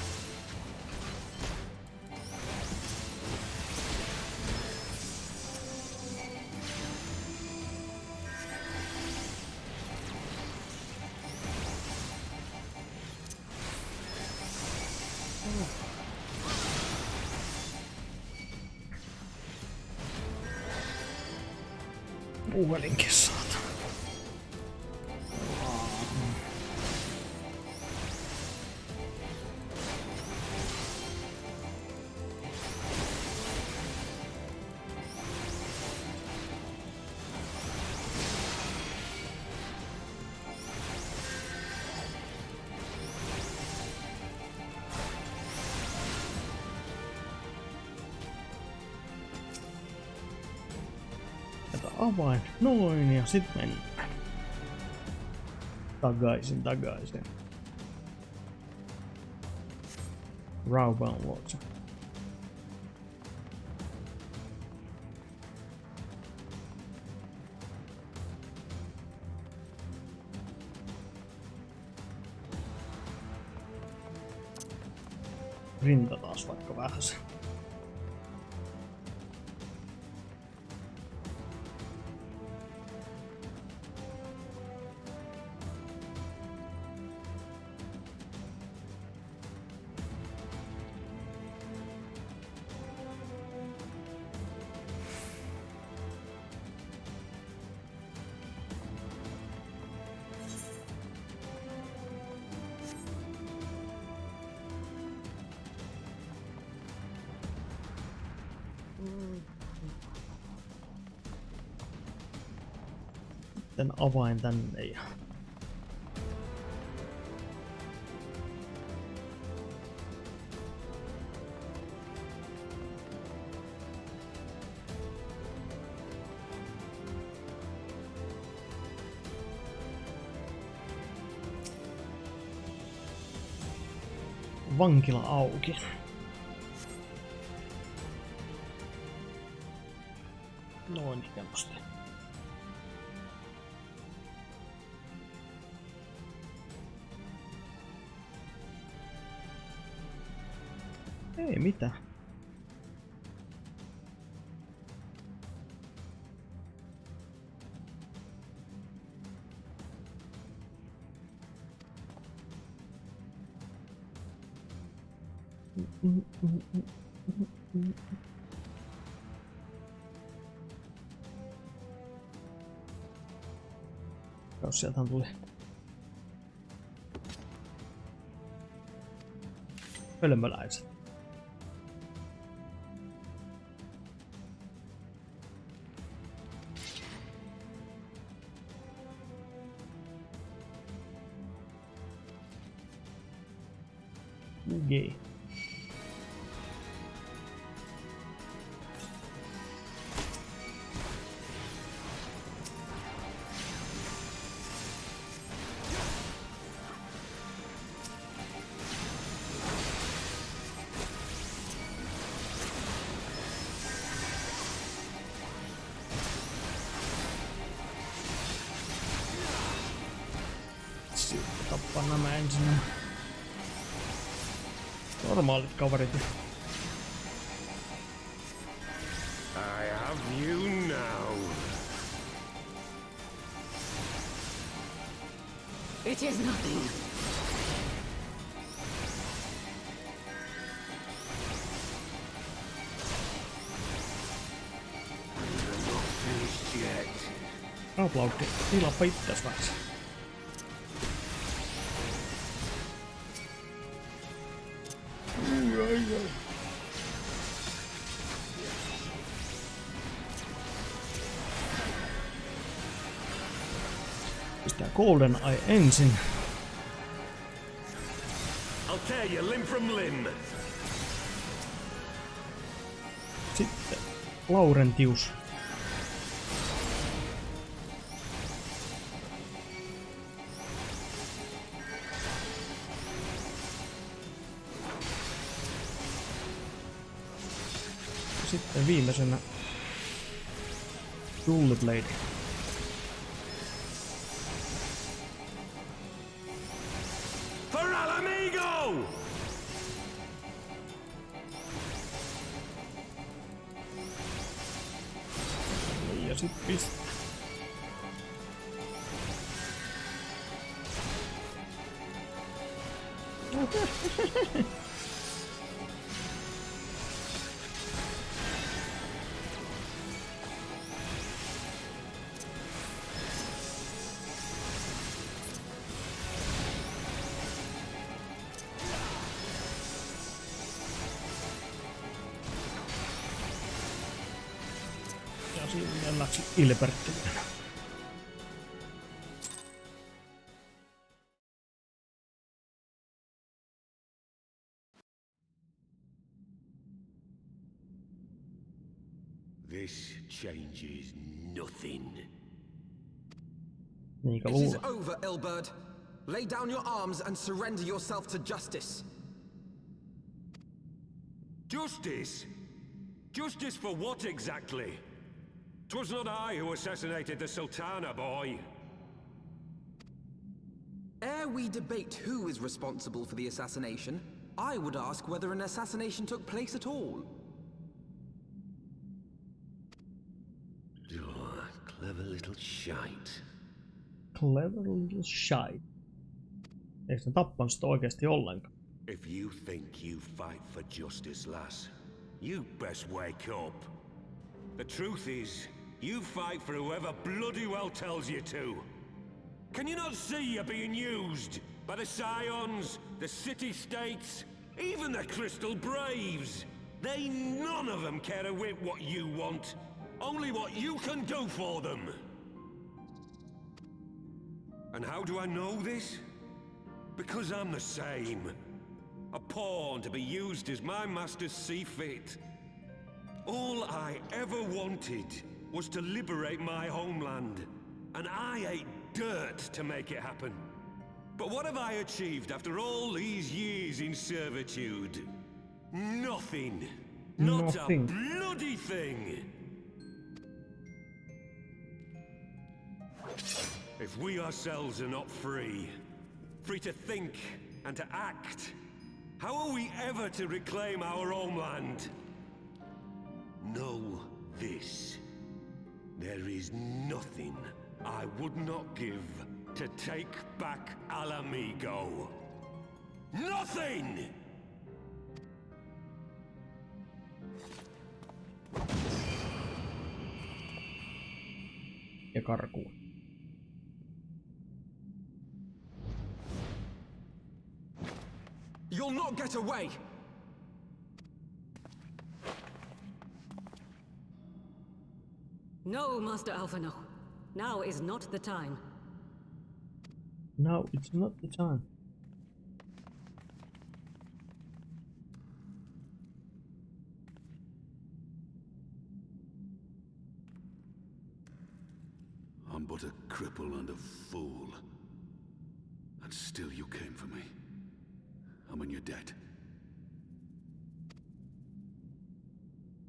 A: Puhelinkin saata. Avain. Noin, ja sit mennään. Takaisin. Rauban luokse. Rinta taas vaikka vähän se. Sitten avain tänne ja... Vankila auki. Noin helposti. Ei mitään. Jos sieltähän tuli hölmöläiset. Gay. Sitten tappaa nämä ensin. Normaalit kaverit.
E: I have you now.
K: It is nothing.
E: You're not finished yet.
A: Aplautti. Tilappa itses vähän. Pistää Golden Eye ensin.
E: I'll tear you limb from limb.
A: Sitten Laurentius. Sitten viimeisenä Tulliblade.
E: For
H: Alamigo!
A: Ja sit pist. Ja siinä läksi Ilbertille.
E: This changes nothing.
A: Niinkä
F: It is
A: luulen.
F: over, Ilberd. Lay down your arms and surrender yourself to justice.
H: Justice? Justice for what exactly? 'Twas not I who assassinated the Sultana, boy.
F: Ere we debate who is responsible for the assassination, I would ask whether an assassination took place at all.
E: Clever little shite.
A: Clever little shite. Eikö ne tappanut sitä oikeesti ollenkaan?
E: If you think you fight for justice, lass, you best wake up.
H: The truth is, you fight for whoever bloody well tells you to. Can you not see you're being used? By the Scions, the City-States, even the Crystal Braves? They none of them care a whit what you want. Only what you can do for them. And how do I know this? Because I'm the same. A pawn to be used as my masters see fit. All I ever wanted was to liberate my homeland, and I ate dirt to make it happen. But what have I achieved after all these years in servitude? Nothing. Not
A: Nothing.
H: a bloody thing. If we ourselves are not free, free to think and to act, how are we ever to reclaim our homeland? Know this. There is nothing I would not give to take back Alamigo. Nothing!
A: Ja karkuun.
F: You'll not get away!
K: No, Master Alpha, no. Now is not the time.
A: No, it's not the time.
I: I'm but a cripple and a fool. And still you came for me. I'm in your debt.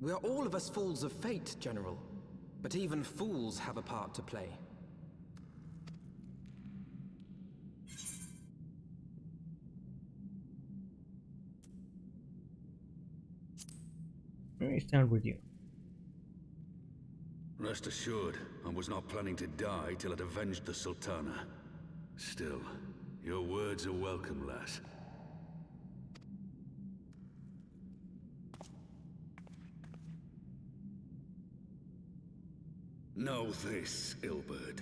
F: We are all of us fools of fate, General. But even fools have a part to play.
A: I stand with you.
I: Rest assured, I was not planning to die till I'd avenged the Sultana. Still, your words are welcome, lass. Know this, Ilberd.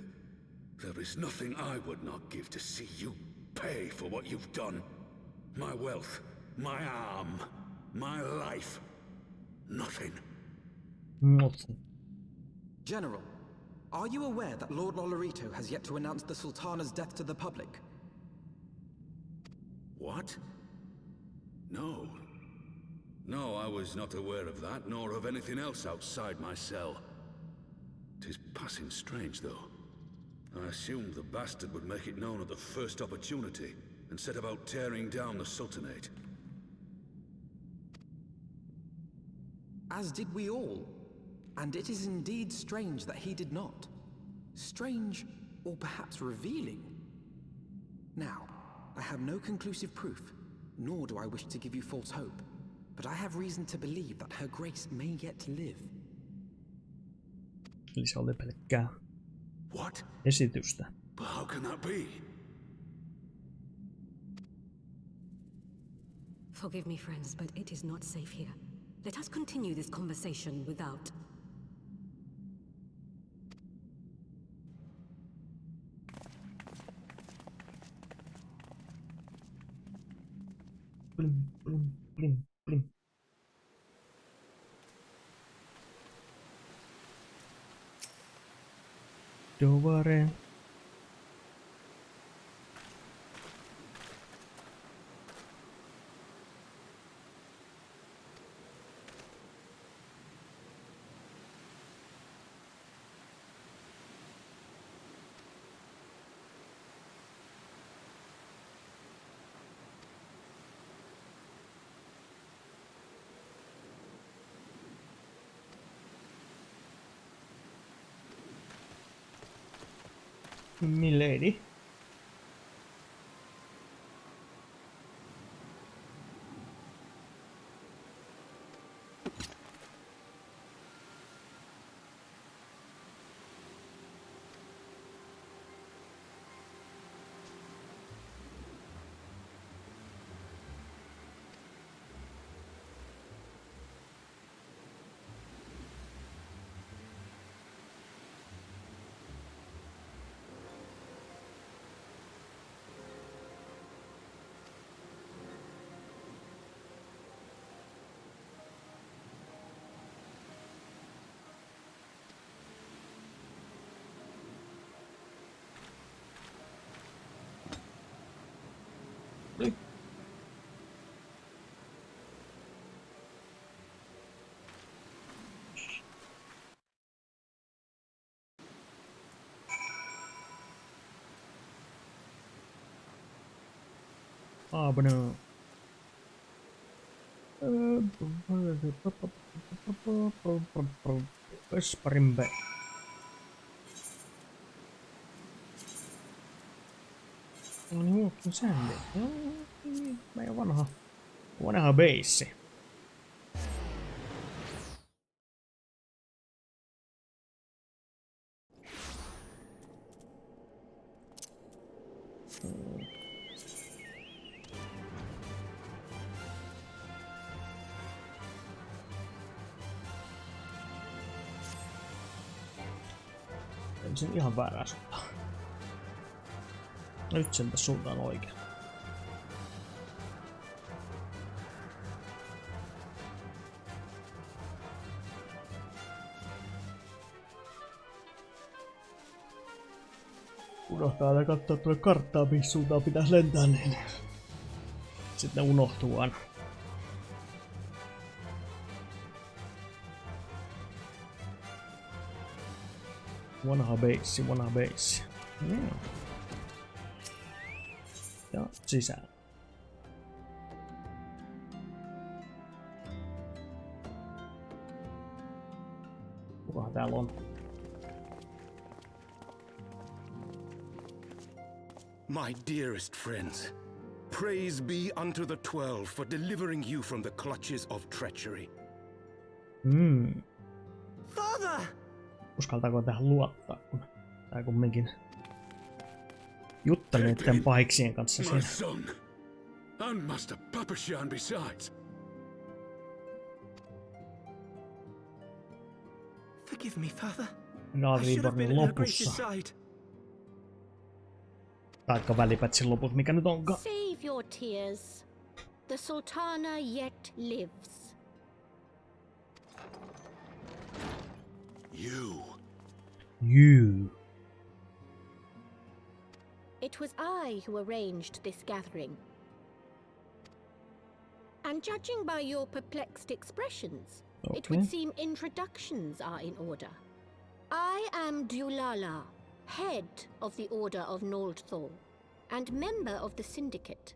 I: There is nothing I would not give to see you pay for what you've done. My wealth, my arm, my life. Nothing.
A: Nothing.
F: General, are you aware that Lord Lolorito has yet to announce the Sultana's death to the public?
I: What? No. No, I was not aware of that, nor of anything else outside my cell. 'Tis passing strange, though. I assumed the bastard would make it known at the first opportunity, and set about tearing down the Sultanate.
F: As did we all. And it is indeed strange that he did not. Strange, or perhaps revealing. Now, I have no conclusive proof, nor do I wish to give you false hope, but I have reason to believe that Her Grace may yet live.
A: Eli se oli pelkkää
E: What?
A: esitystä.
E: But how can that be?
K: Forgive me, friends, but it is not safe here. Let us continue this conversation without.
A: Blim, blim, blim, blim. Dovare. Milady. No. Vesparimbe. No niin, muutkin sääntöjä. Meidän vanha beissi. Sen ihan väärää suuntaan. Nyt sen tässä suuntaan oikein. Unohtaa aina katsoa tuolle karttaa, mihin suuntaan pitäisi lentää, niin sitten ne unohtuu aina. Vanha beissi. Ja sisään. Kukahan täällä on?
E: My dearest friends, praise be unto the 12 for delivering you from the clutches of treachery.
F: Father!
A: Uskaltaako tähän luottaa, kun tää kumminkin jutteli niiden pahiksien kanssa
D: My
A: siinä.
D: son, and Master Papashan besides.
F: Forgive me, Father.
A: Rebornin lopussa. Taikka välipatsin lopussa, mikä nyt onkaan.
L: Save your tears. The Sultana yet lives.
A: You.
L: It was I who arranged this gathering. And judging by your perplexed expressions, it would seem introductions are in order. I am Dulala, head of the Order of Noldthor, and member of the Syndicate.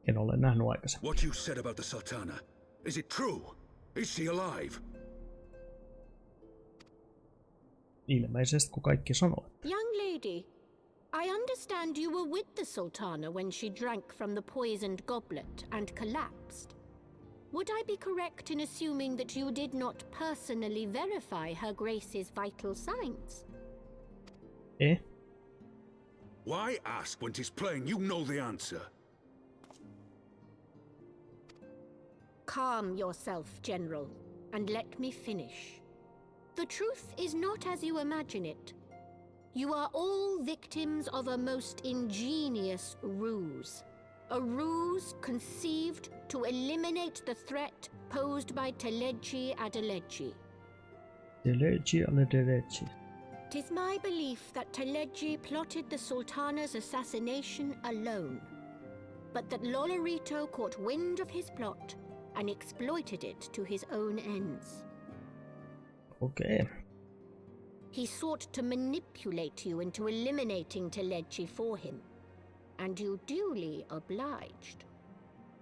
A: En ole nähnyt aikaisemmin.
D: What you said about the Sultana, is it true? Is she alive?
A: Ilmeisesti, kun kaikki sanoo.
L: Young lady, I understand you were with the Sultana when she drank from the poisoned goblet and collapsed. Would I be correct in assuming that you did not personally verify Her Grace's vital signs?
A: Eh?
D: Why ask when 'tis plain you know the answer?
L: Calm yourself, General, and let me finish. The truth is not as you imagine it. You are all victims of a most ingenious ruse. A ruse conceived to eliminate the threat posed by Teleji Adeleji.
A: Teleji Adeleji.
L: Tis my belief that Teleji plotted the Sultana's assassination alone, but that Lolorito caught wind of his plot and exploited it to his own ends.
A: Okay.
L: He sought to manipulate you into eliminating Teleji for him, and you duly obliged.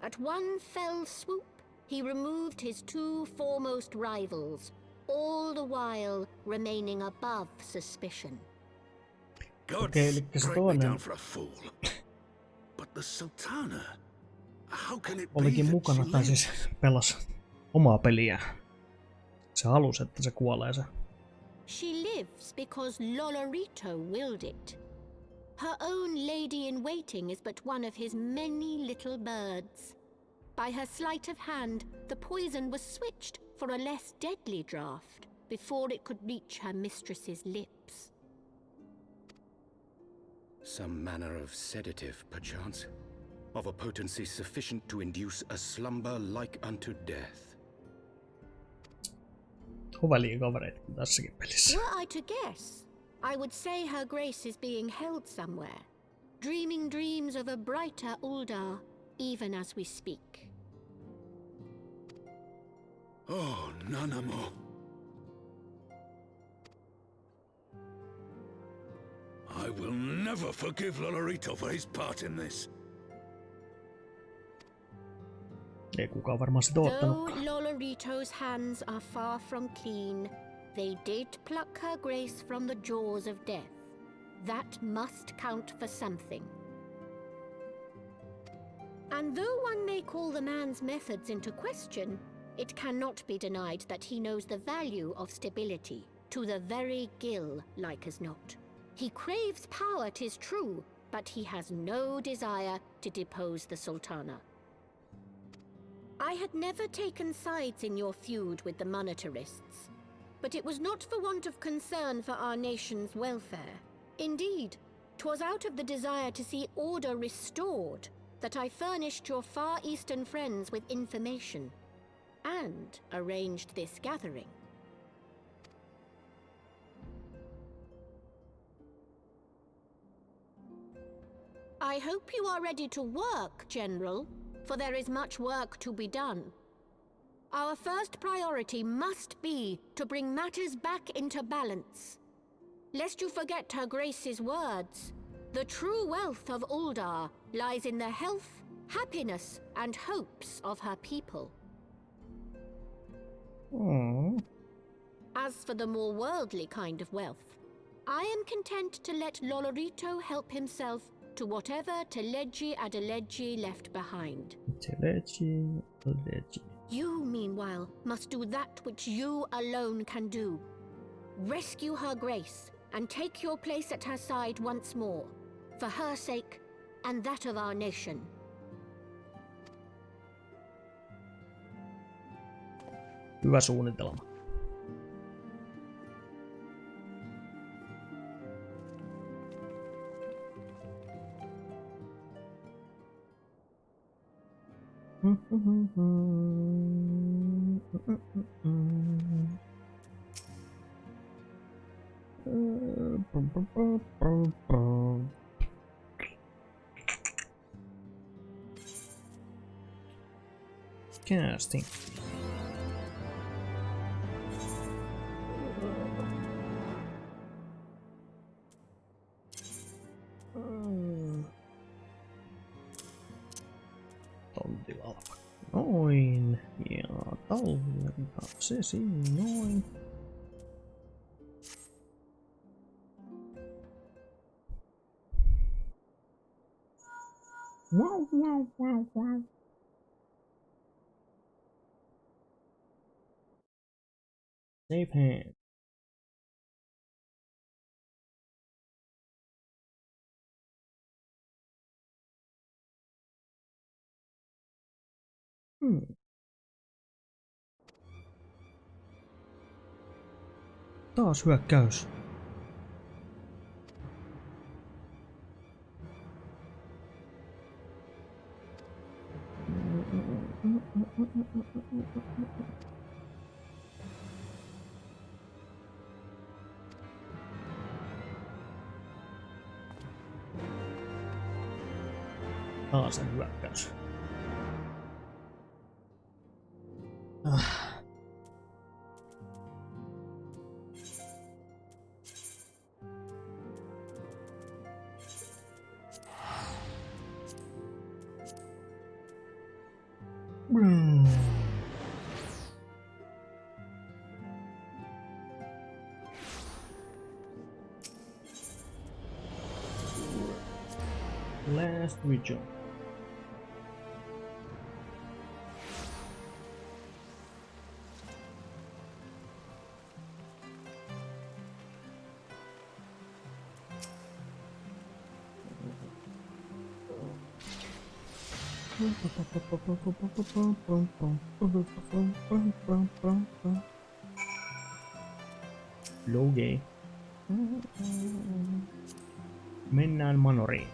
L: At one fell swoop, he removed his two foremost rivals, all the while remaining above suspicion.
D: God strike me down for a fool. But the Sultana, how can it be
A: Olikin
D: that
A: mukana,
D: she
A: tai siis pelasi omaa peliä. Se halusi, että se kuolee se.
L: She lives because Lolorito willed it. Her own lady-in-waiting is but one of his many little birds. By her sleight of hand, the poison was switched for a less deadly draught before it could reach her mistress's lips.
M: Some manner of sedative, perchance? Of a potency sufficient to induce a slumber like unto death.
A: Hyviä kavereita tässäkin pelissä.
L: Were I to guess, I would say Her Grace is being held somewhere, dreaming dreams of a brighter Uldar, even as we speak.
D: Oh, Nanamo. I will never forgive Lolorito for his part in this.
A: Ei kukaan varmaan sitä
L: Though
A: oottanutkaan.
L: Lolorito's hands are far from clean, they did pluck Her Grace from the jaws of death. That must count for something. And though one may call the man's methods into question, it cannot be denied that he knows the value of stability, to the very gill, like as not. He craves power, 'tis true, but he has no desire to depose the Sultana. I had never taken sides in your feud with the monetarists, but it was not for want of concern for our nation's welfare. Indeed, 'twas out of the desire to see order restored that I furnished your Far Eastern friends with information, and arranged this gathering. I hope you are ready to work, General, for there is much work to be done. Our first priority must be to bring matters back into balance. Lest you forget Her Grace's words, the true wealth of Uldar lies in the health, happiness, and hopes of her people. As for the more worldly kind of wealth, I am content to let Lolorito help himself to whatever Teleji Adeleji left behind.
A: Teleji Adeleji.
L: You, meanwhile, must do that which you alone can do. Rescue Her Grace and take your place at her side once more, for her sake and that of our nation.
A: Hyvä suunnitelma. Casting. Tontilla noin. Ja tallentaa se siinä noin. Wow, wow, wow, wow. Safe hand. Taas hyökkäys. Taas sen hyökkäys. Last region. Loge. Mennään Manoriin.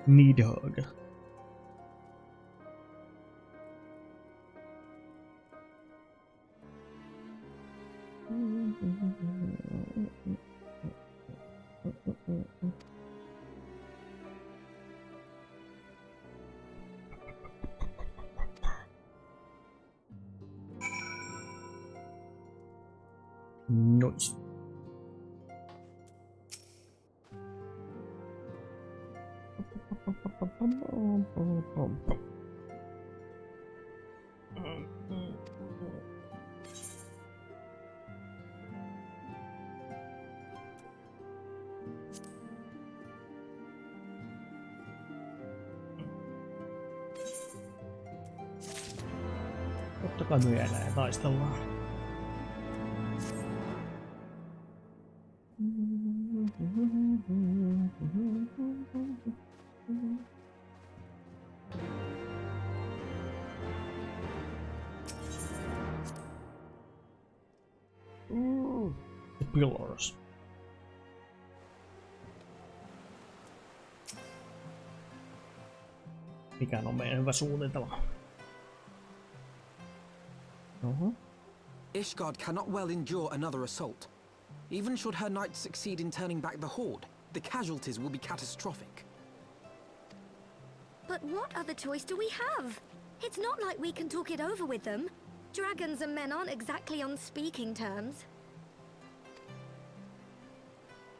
A: Nidhogg. Nice. Totta kai myöhään ja taistellaan. The pillars. Mikä on meidän hyvä suunnitelma?
F: Ishgard cannot well endure another assault. Even should her knights succeed in turning back the Horde, the casualties will be catastrophic.
G: But what other choice do we have? It's not like we can talk it over with them. Dragons and men aren't exactly on speaking terms.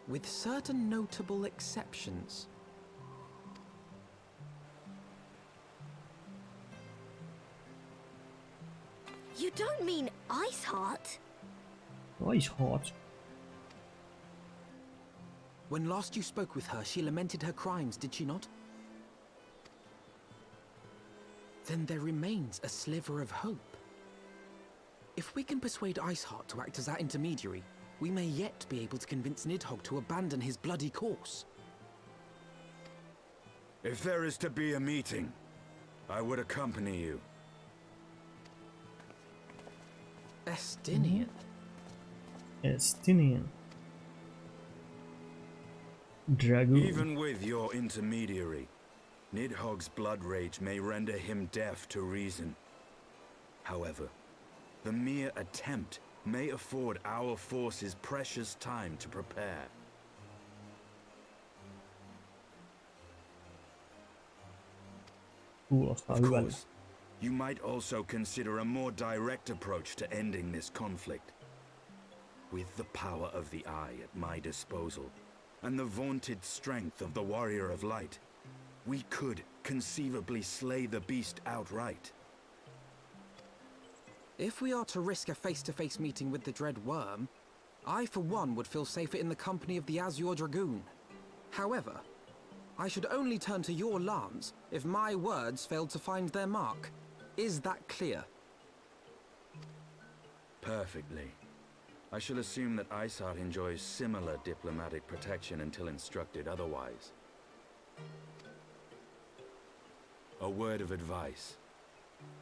F: With certain notable exceptions.
G: You don't mean Iceheart?
A: Iceheart?
F: When last you spoke with her, she lamented her crimes, did she not? Then there remains a sliver of hope. If we can persuade Iceheart to act as our intermediary, we may yet be able to convince Nidhogg to abandon his bloody course.
D: If there is to be a meeting, I would accompany you.
F: Estinian.
A: Estinian. Dragoon.
D: Even with your intermediary, Nidhogg's blood rage may render him deaf to reason. However, the mere attempt
N: may afford our forces precious time to prepare.
A: Kuulostaa
N: Of
A: hyvälle.
N: course, you might also consider a more direct approach to ending this conflict. With the power of the Eye at my disposal, and the vaunted strength of the Warrior of Light, we could conceivably slay the beast outright.
F: If we are to risk a face-to-face meeting with the Dread Worm, I for one would feel safer in the company of the Azure Dragoon. However, I should only turn to your lance if my words failed to find their mark. Is that clear?
N: Perfectly. I shall assume that Isart enjoys similar diplomatic protection until instructed otherwise. A word of advice.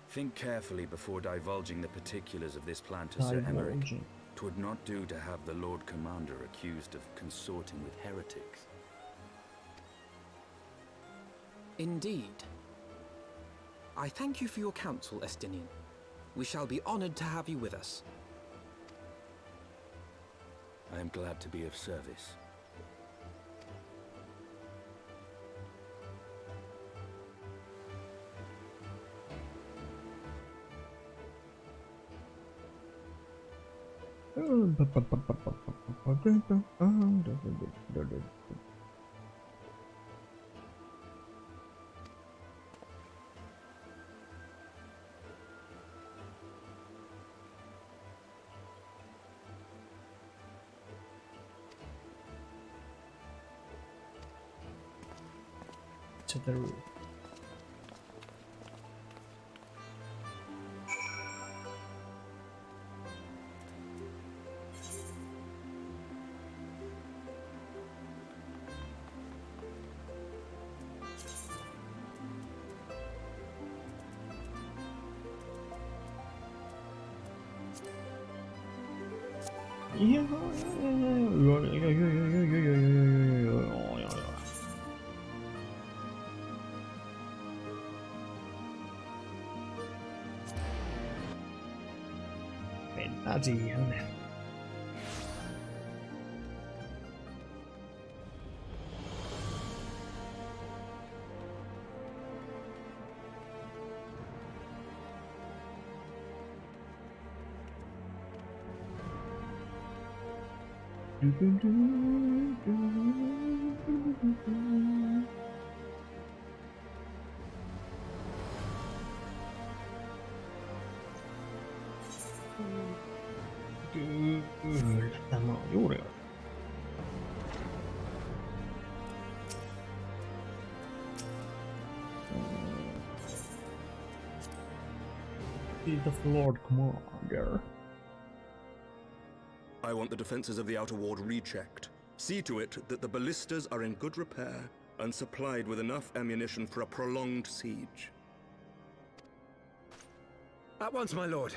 N: Think carefully before divulging the particulars of this plan to Sir Emeric. 'Twould not do to have the Lord Commander accused of consorting with heretics.
F: Indeed. I thank you for your counsel, Estinian. We shall be honored to have you with us.
N: I am glad to be of service.
A: To the roof. Mennään siihen. Kyllä, tämä on juuri oikein. Seat of the Lord Commander.
O: I want the defenses of the outer ward rechecked. See to it that the ballistas are in good repair and supplied with enough ammunition for a prolonged siege.
M: At once, my lord.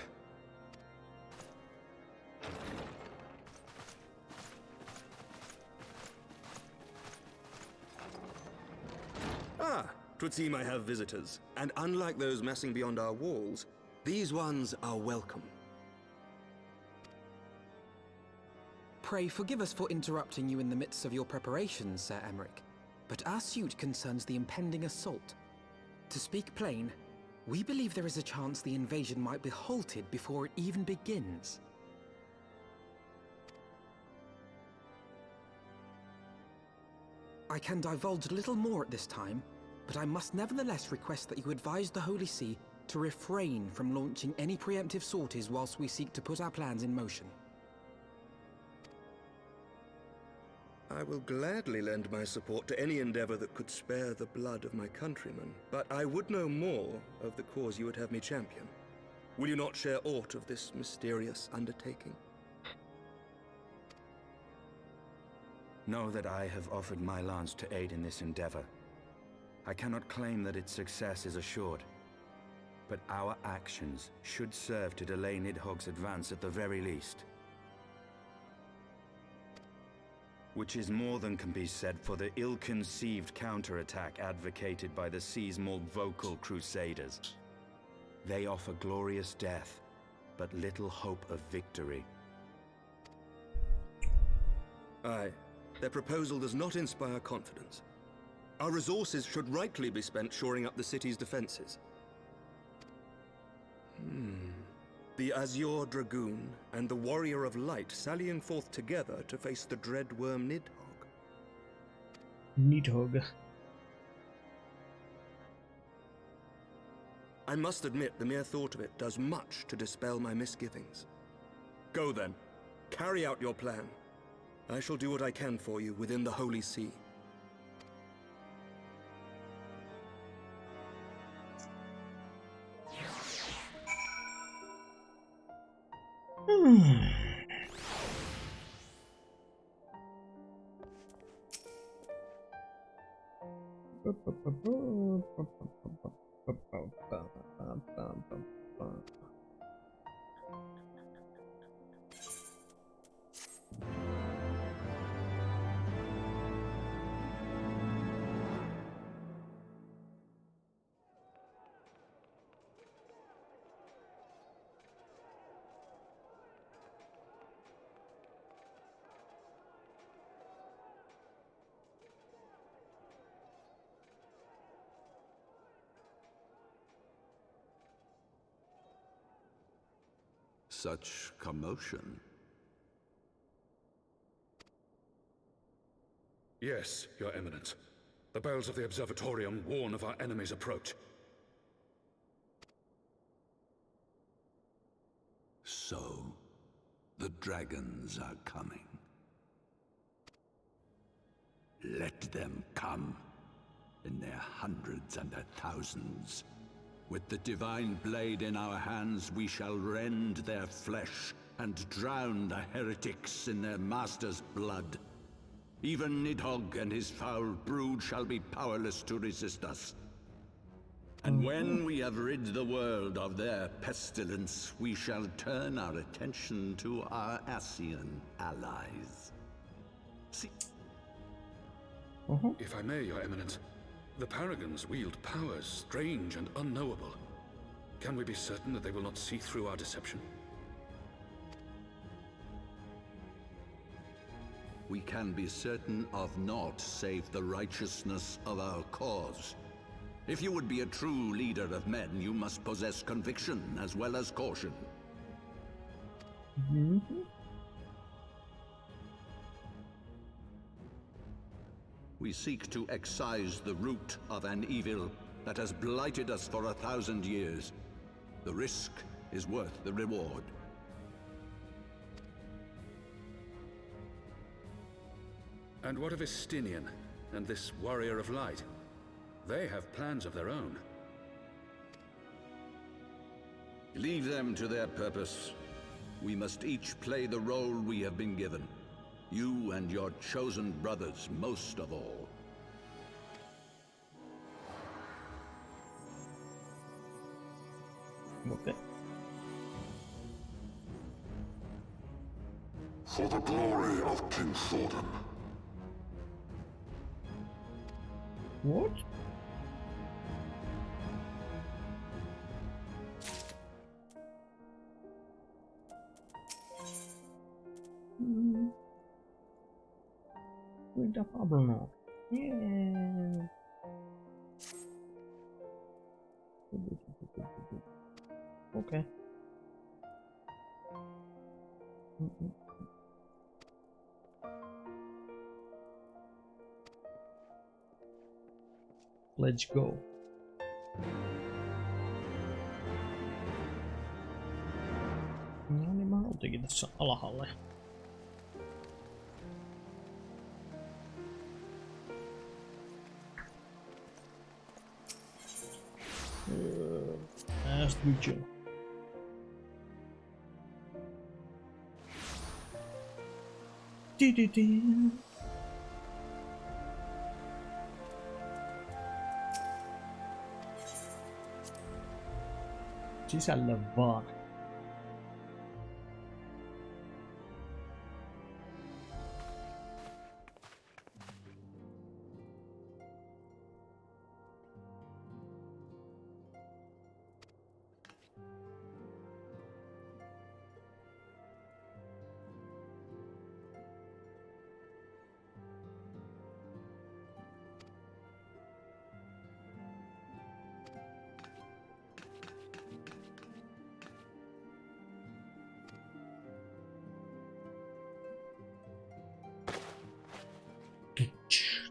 O: Ah, 'twould seem I have visitors. And unlike those massing beyond our walls, these ones are welcome.
F: Pray forgive us for interrupting you in the midst of your preparations, Sir Emeric, but our suit concerns the impending assault. To speak plain, we believe there is a chance the invasion might be halted before it even begins. I can divulge little more at this time, but I must nevertheless request that you advise the Holy See to refrain from launching any preemptive sorties whilst we seek to put our plans in motion.
O: I will gladly lend my support to any endeavor that could spare the blood of my countrymen, but I would know more of the cause you would have me champion. Will you not share aught of this mysterious undertaking?
N: Know that I have offered my lance to aid in this endeavor. I cannot claim that its success is assured, but our actions should serve to delay Nidhogg's advance at the very least. Which is more than can be said for the ill-conceived counterattack advocated by the sea's more vocal crusaders. They offer glorious death, but little hope of victory.
O: Aye. Their proposal does not inspire confidence. Our resources should rightly be spent shoring up the city's defenses. The Azure Dragoon and the Warrior of Light sallying forth together to face the dread worm Nidhogg.
A: Nidhogg.
O: I must admit, the mere thought of it does much to dispel my misgivings. Go then. Carry out your plan. I shall do what I can for you within the Holy See.
I: Such commotion.
D: Yes, Your Eminence. The bells of the Observatorium warn of our enemy's approach.
I: So, the dragons are coming. Let them come, in their hundreds and their thousands. With the divine blade in our hands, we shall rend their flesh and drown the heretics in their master's blood. Even Nidhogg and his foul brood shall be powerless to resist us. And when we have rid the world of their pestilence, we shall turn our attention to our Ascian allies. See?
D: If I may, Your Eminence, the Paragons wield powers strange and unknowable. Can we be certain that they will not see through our deception?
I: We can be certain of naught save the righteousness of our cause. If you would be a true leader of men, you must possess conviction as well as caution. We seek to excise the root of an evil that has blighted us for 1,000 years. The risk is worth the reward.
D: And what of Estinian and this Warrior of Light? They have plans of their own.
I: Leave them to their purpose. We must each play the role we have been given. You and your chosen brothers most of all.
A: Okay.
P: For the glory of King Thordan.
A: What? With the problem now. Yeah. Okay. Let's go. No niin, mä oltiinkin tässä alhaalla. Aston Joe. Sisälle vaan. Bridge.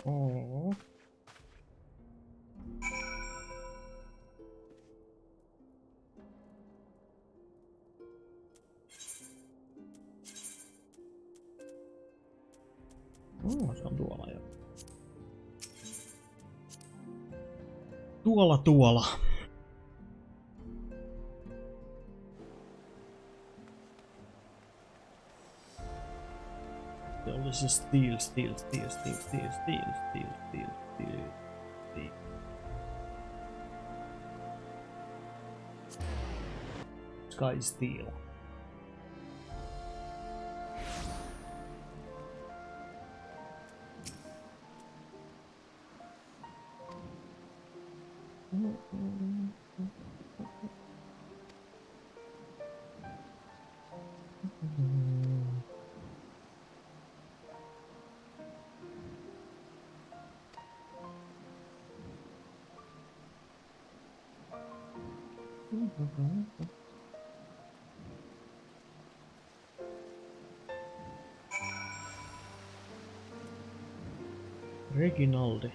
A: Oh. Se on tuolla jo. Tuolla. Se oli se steel. Sky Steel. Reginaldi.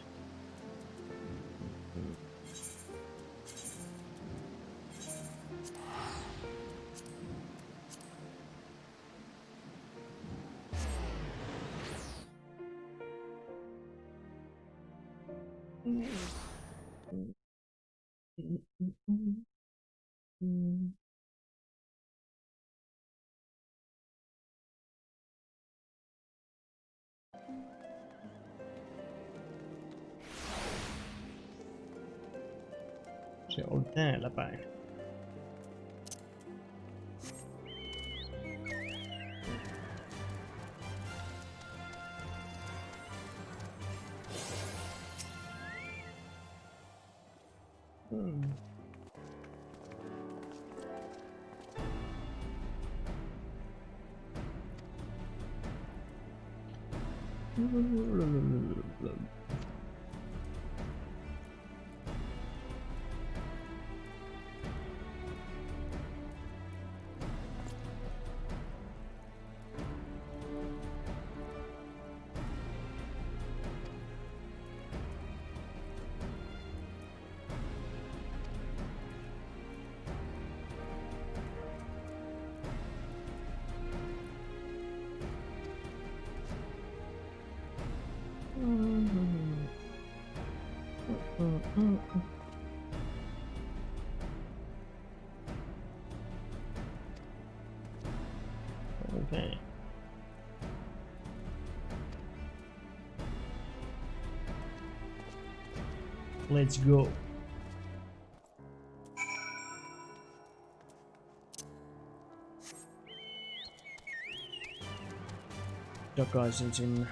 A: Se on täällä päin. Okay. Let's go. Takaisin sinne.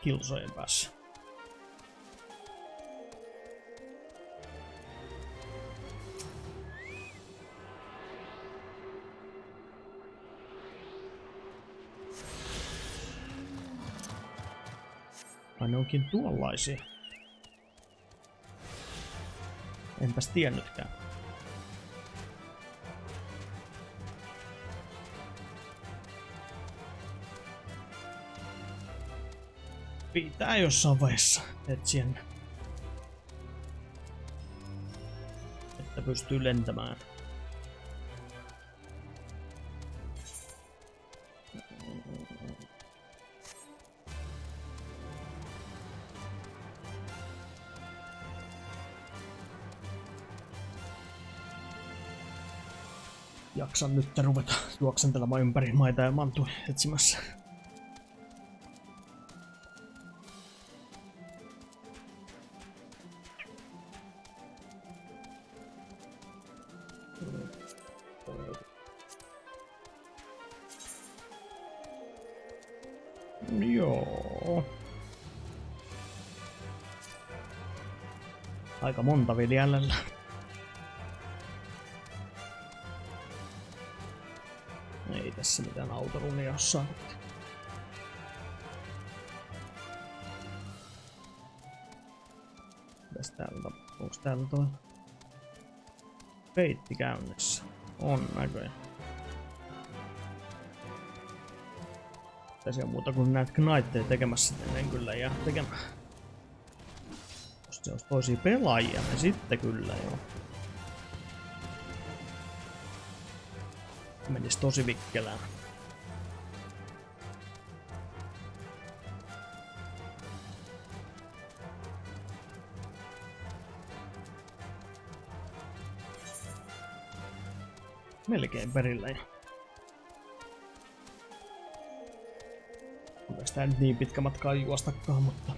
A: Kilsojen päässä. Ai ne onkin tuollaisia. Enpäs tiennytkään. Pitää jossain vaiheessa etsiä, että pystyy lentämään. jaksan nyt ruveta juoksentelemaan ympäri maita ja mantuja etsimässä. Joo. Aika monta vielä jäljellä. Ei tässä mitään autorunia ole saanut. Mitäs täällä? Onks täällä toi peitti käynnissä? On näköjään. Tässä on muuta kuin näitä knightteja tekemässä, en kyllä jää tekemään. Jos se olisi toisia pelaajia, niin sitten kyllä joo. Menis tosi vikkelään. Melkein perillä jo. Onko tää nyt niin pitkä matkaa juostakaan, mutta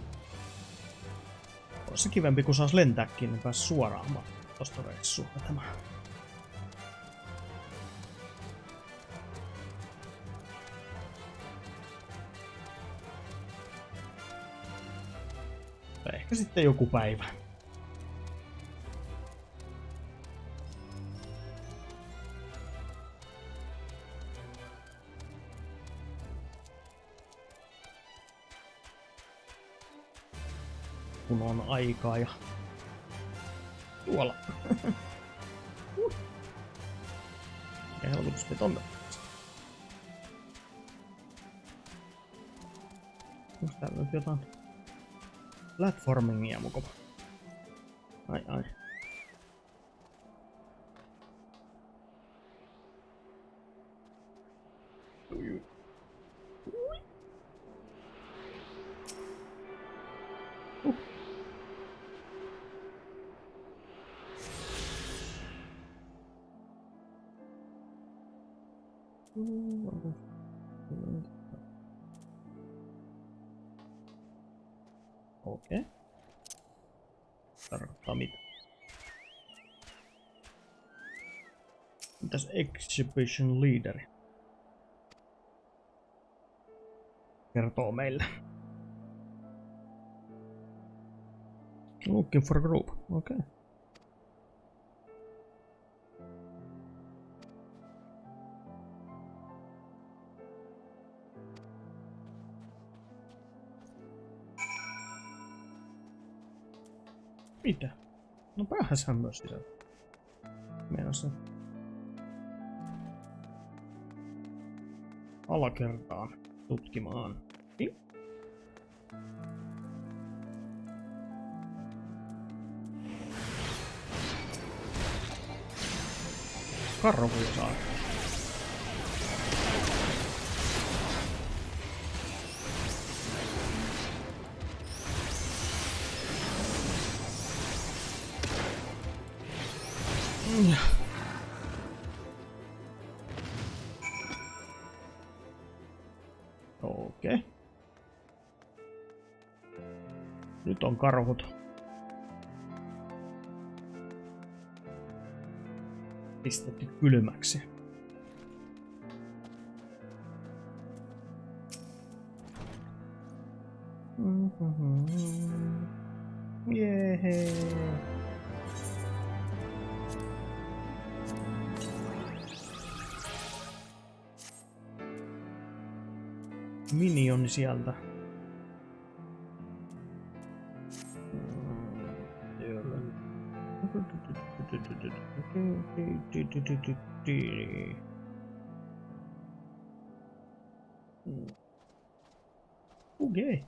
A: olisi se kivempi kun saas lentääkin, niin pääs suoraan tosta reissuun vetämään. Ehkä sitten joku päivä. Kun on aikaa ja tuolla. Ja helpotus me tonne. Onks täällä nyt jotain platformingia mukava? Ai ai. Okei. Tarkoittaa mitä? Mitäs Exhibition Leader kertoo meille? Looking for a group. Okei. Mitä? No päähän myös sisällä. Menossa alakertaan tutkimaan. Karvuja saa. Okei. Nyt on karhut. Pistetty kylmäksi. Jee. Minioni sieltä. Okei.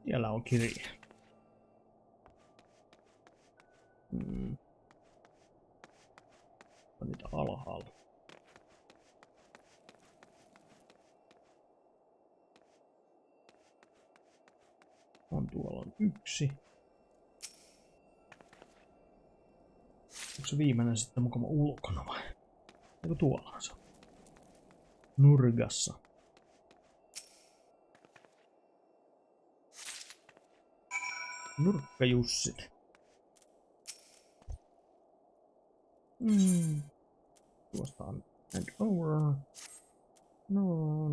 A: Siellä on kirje. On niitä alhaalla. Tuolla on yksi. Onko se viimeinen sitten mukava ulkona vai? Eikö tuolla on se? Nurgassa. Nurkkajussit. Tuosta on hand over. No.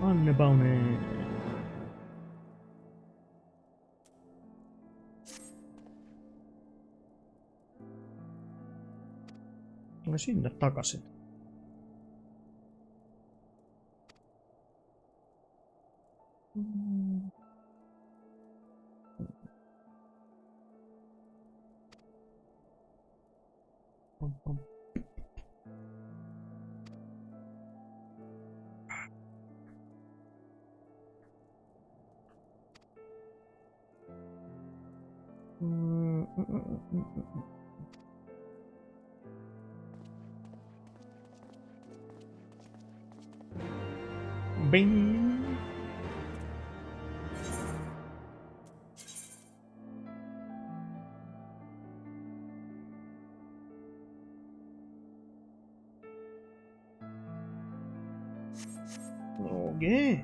A: Anne Baune. Tule sinne takaisin. Bing. Okei.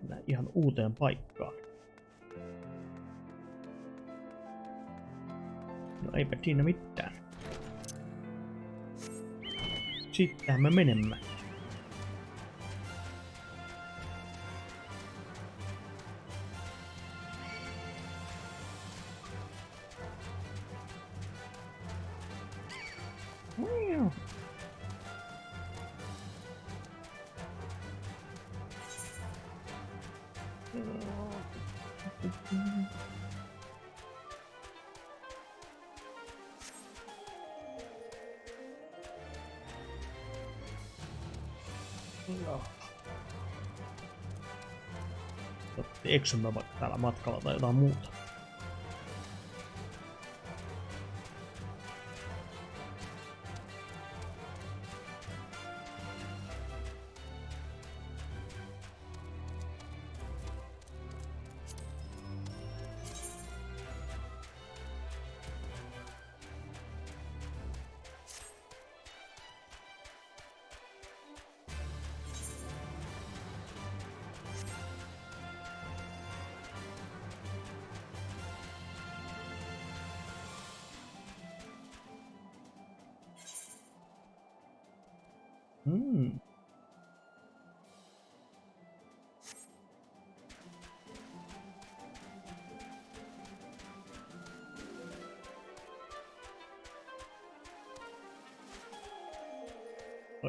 A: Mennään ihan uuteen paikkaan. No eipä siinä mitään. Sittenhän me menemme. Eksymme vaikka täällä matkalla tai jotain muuta.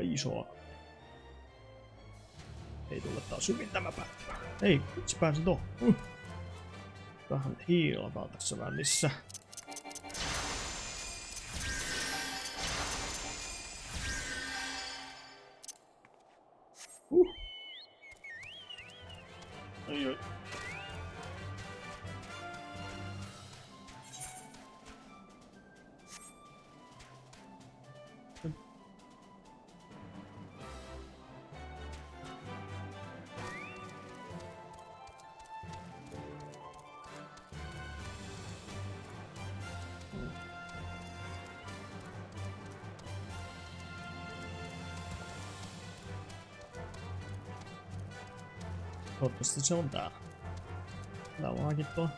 A: Isoa. Ei tule taas hyvin tämä päivä. Ei, itse pääsi tuohon. Vähän hiilataan tässä välissä. Oi. Toivottavasti se on täällä. Täällä on ainakin tuo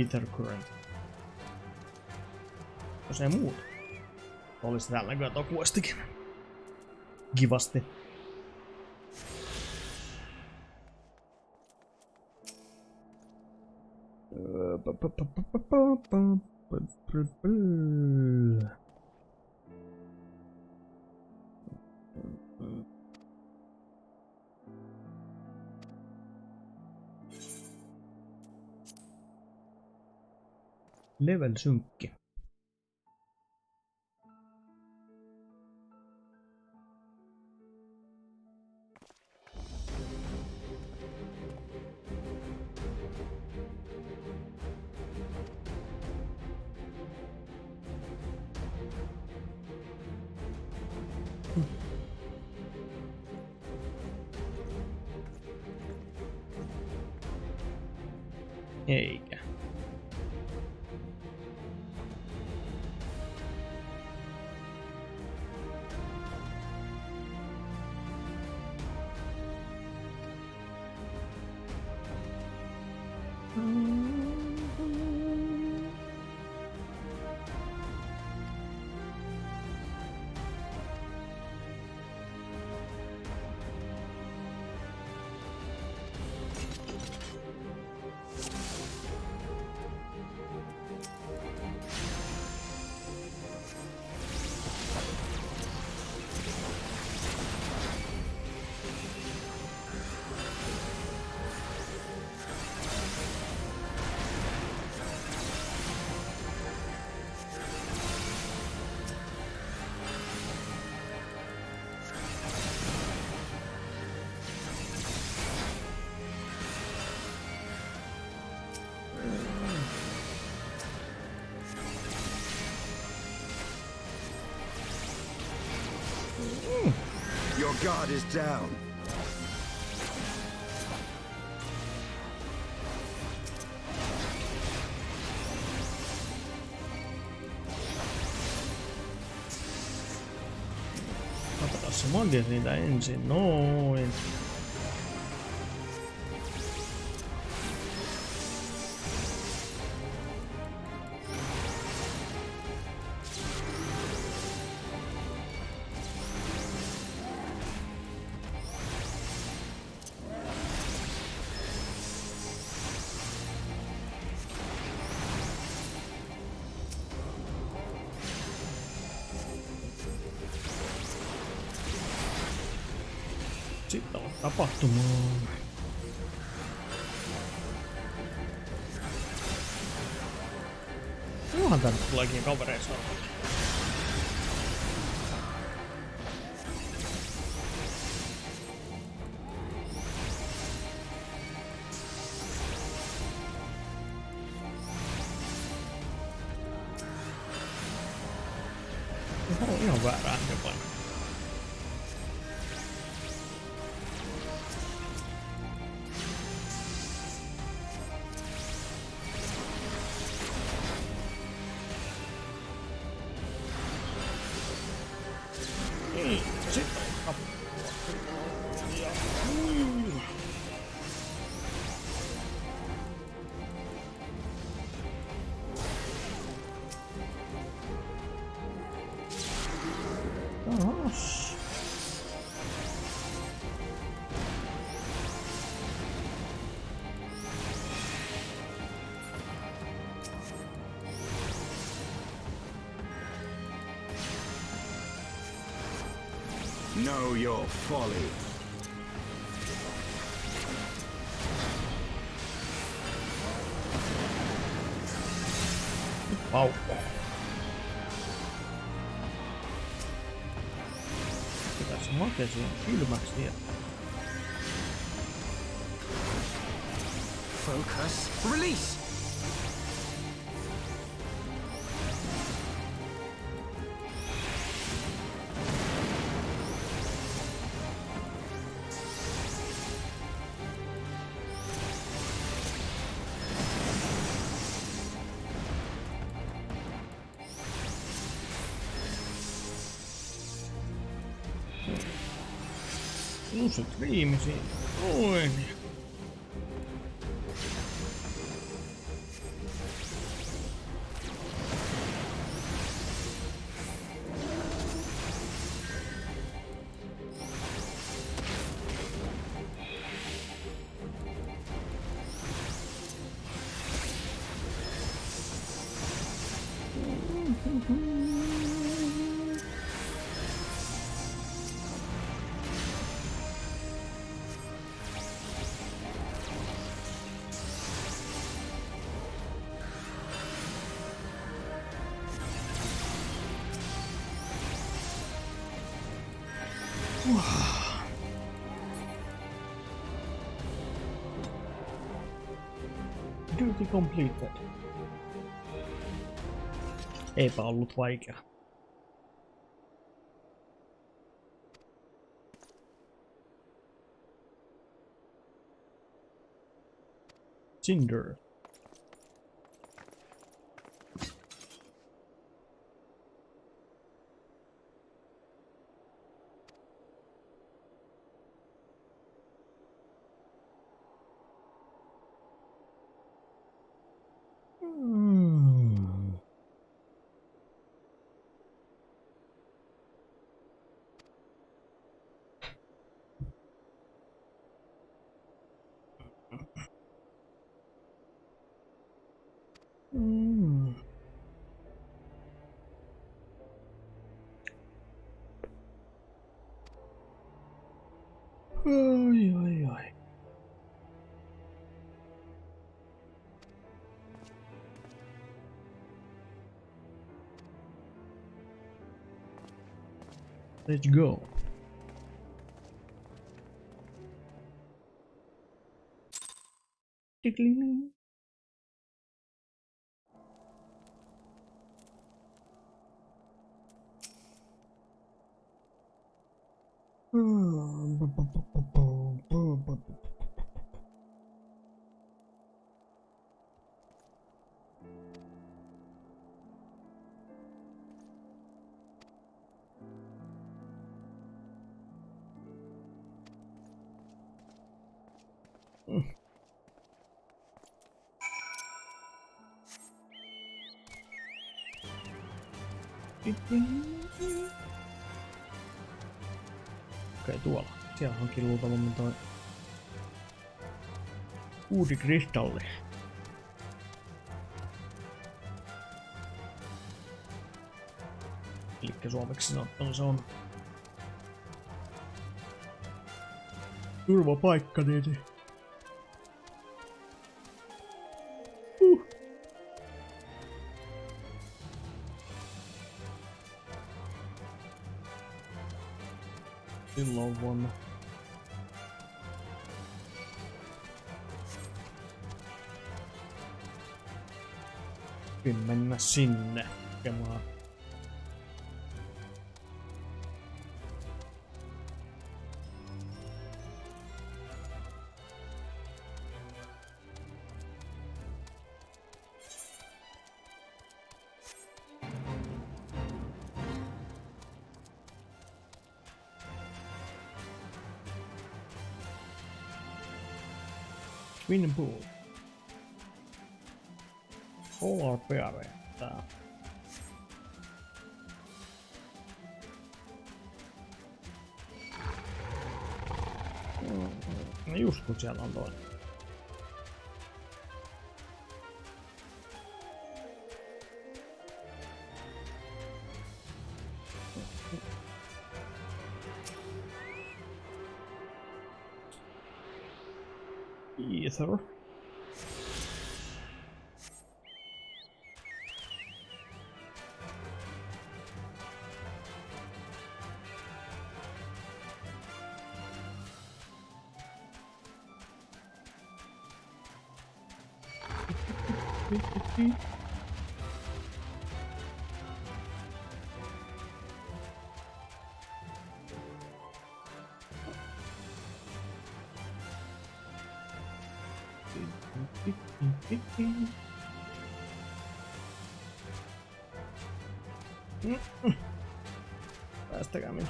A: Ether Current. Jos ei muuta. Olisi täällä kyllä tuo questikin. Kivasti. Level synkki. Eikä.
N: Your guard is down.
A: Otetaan se mage siitä ensin. Noin. Sitten on tapahtumaa. Johan tänne tuleekin kavereissa. Tämä on ihan väärää jopa.
N: Know your folly.
A: Wow. Pitäisi makeisia kylmäksi vielä.
F: Focus. Release.
A: Uusi riimi siinä. Noin. Duty completed. Eipä ollut vaikea. Cinder. Oi, oi, oi. Let's go. Tickling. Okei, tuolla. Siellä onkin luultavasti toi uusi kristalli. Elikkä suomeksi sanottuna se on turvapaikka tietysti. Silloin vuonna. Mennä sinne hakemaan. Twin Pool. Polar bear. Tää. No just kun siellä on toinen. Ether. Päästäkää minä.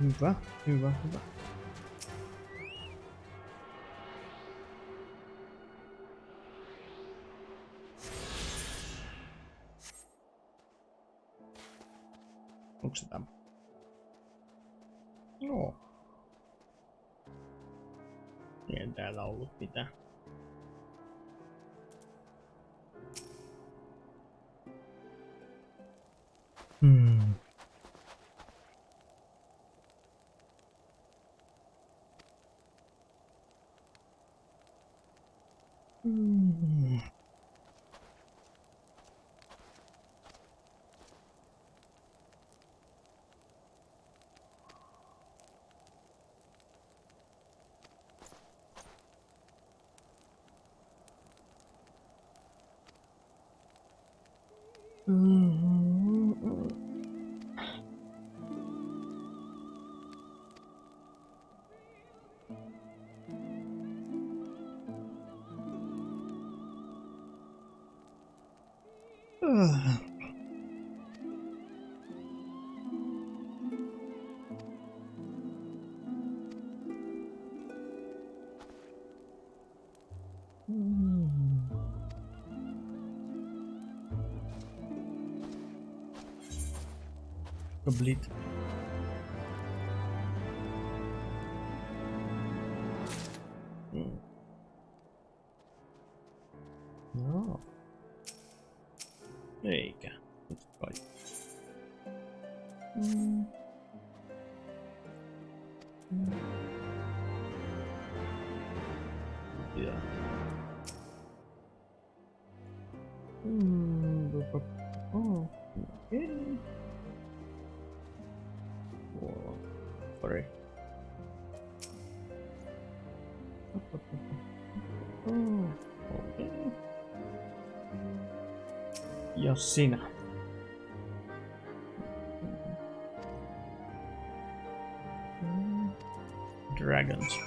A: Hyvä, hyvä, hyvä. Onko se tämä? Joo. Ei täällä ollut mitään. Complete. No. Eikä. Nyt kai. Discovery. Okay. Ja sinä. Dragons.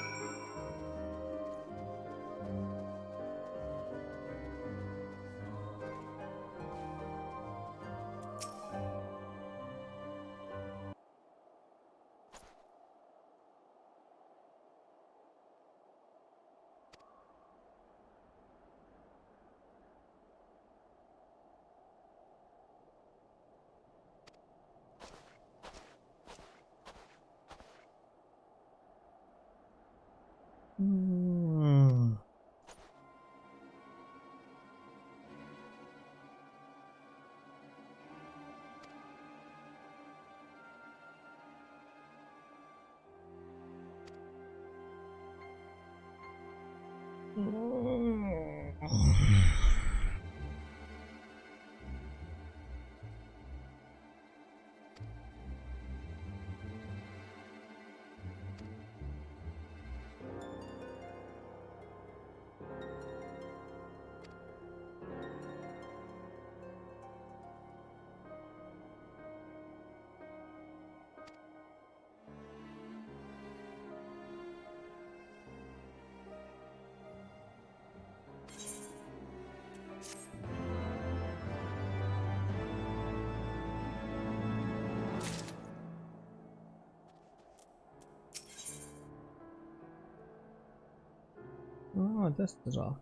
A: Tästä saa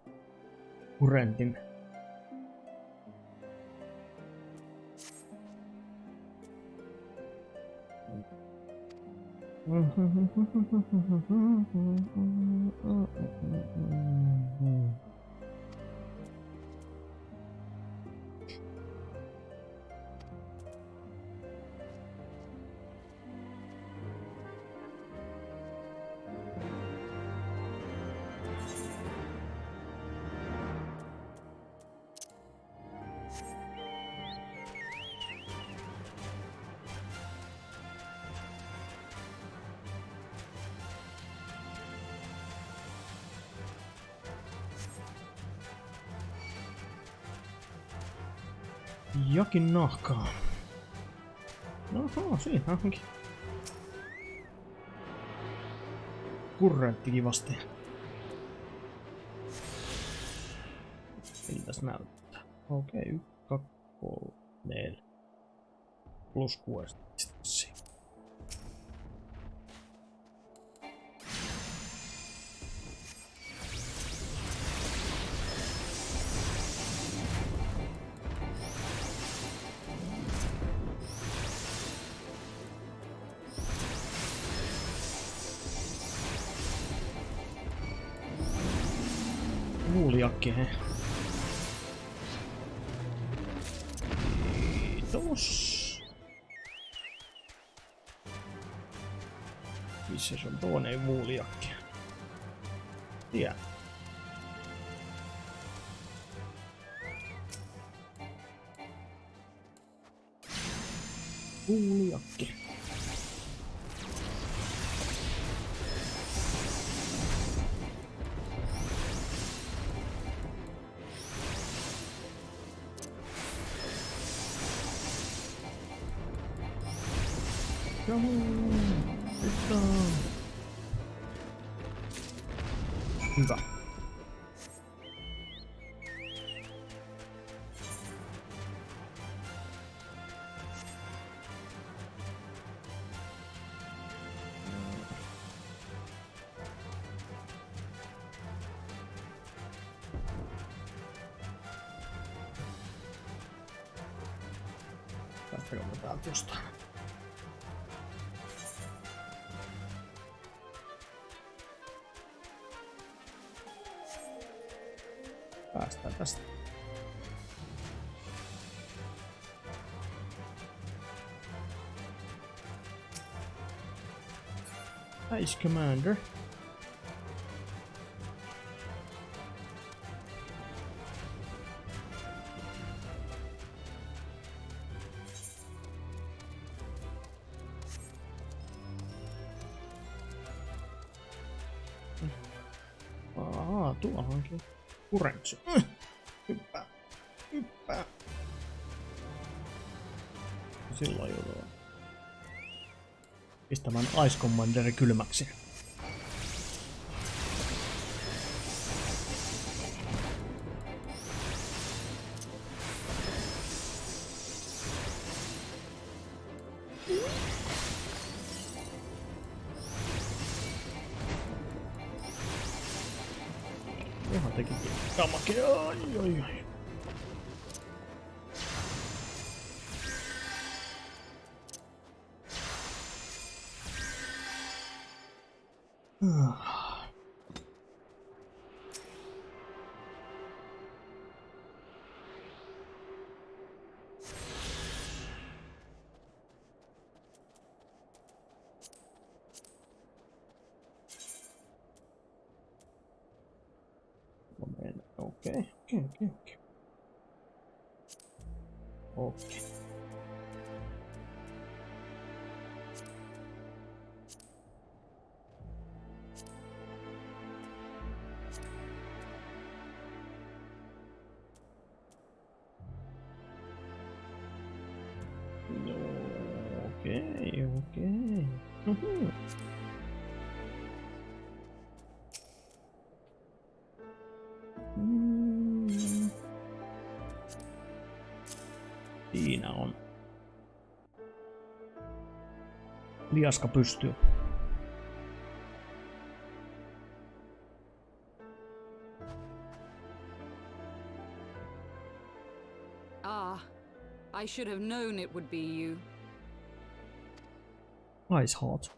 A: kurentin. Jokin nahkaa. Oho, siinä onkin. Kurrentti kivasti. Miltäs näyttää? Okei, 1, 2, 3, 4. Plus 6. Kuulijakki, he. Kiitos. Missä se on toinen kuulijakki? Tiedä. Kuulijakki. Hyvä. Katsotaan täältä jostain. Päästään tästä. Nice, Commander. Tuolla onkin kurentsu. Hyppää. Hyppää. Silloin joutuu pistämään Ice Commanderin kylmäksi. Ihan tekikin damage. Ai. Okei. Okei. Siinä on. Liaska pystyy.
Q: I should have known it would be you.
A: Ice Heart.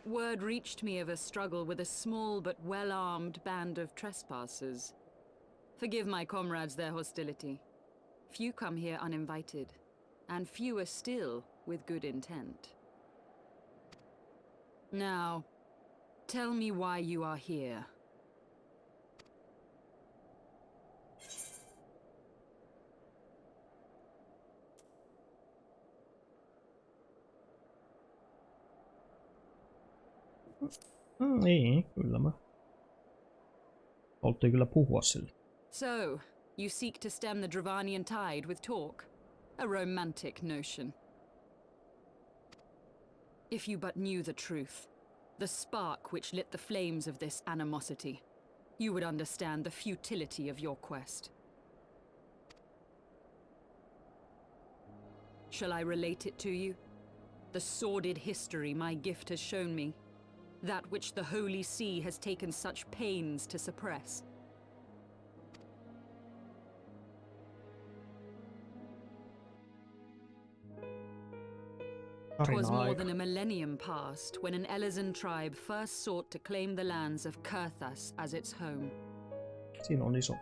Q: Word reached me of a struggle with a small but well-armed band of trespassers. Forgive my comrades their hostility. Few come here uninvited, and fewer still with good intent. Now, tell me why you are here.
A: Niin, kyllä mä. Oltiin kyllä puhua sille.
Q: So, you seek to stem the Dravanian tide with talk? A romantic notion. If you but knew the truth, the spark which lit the flames of this animosity, you would understand the futility of your quest. Shall I relate it to you? The sordid history my gift has shown me. That which the Holy See has taken such pains to suppress. 'Twas more than a millennium past when an Elezen tribe first sought to claim the lands of Kurthas as its home.
A: Siinä on iso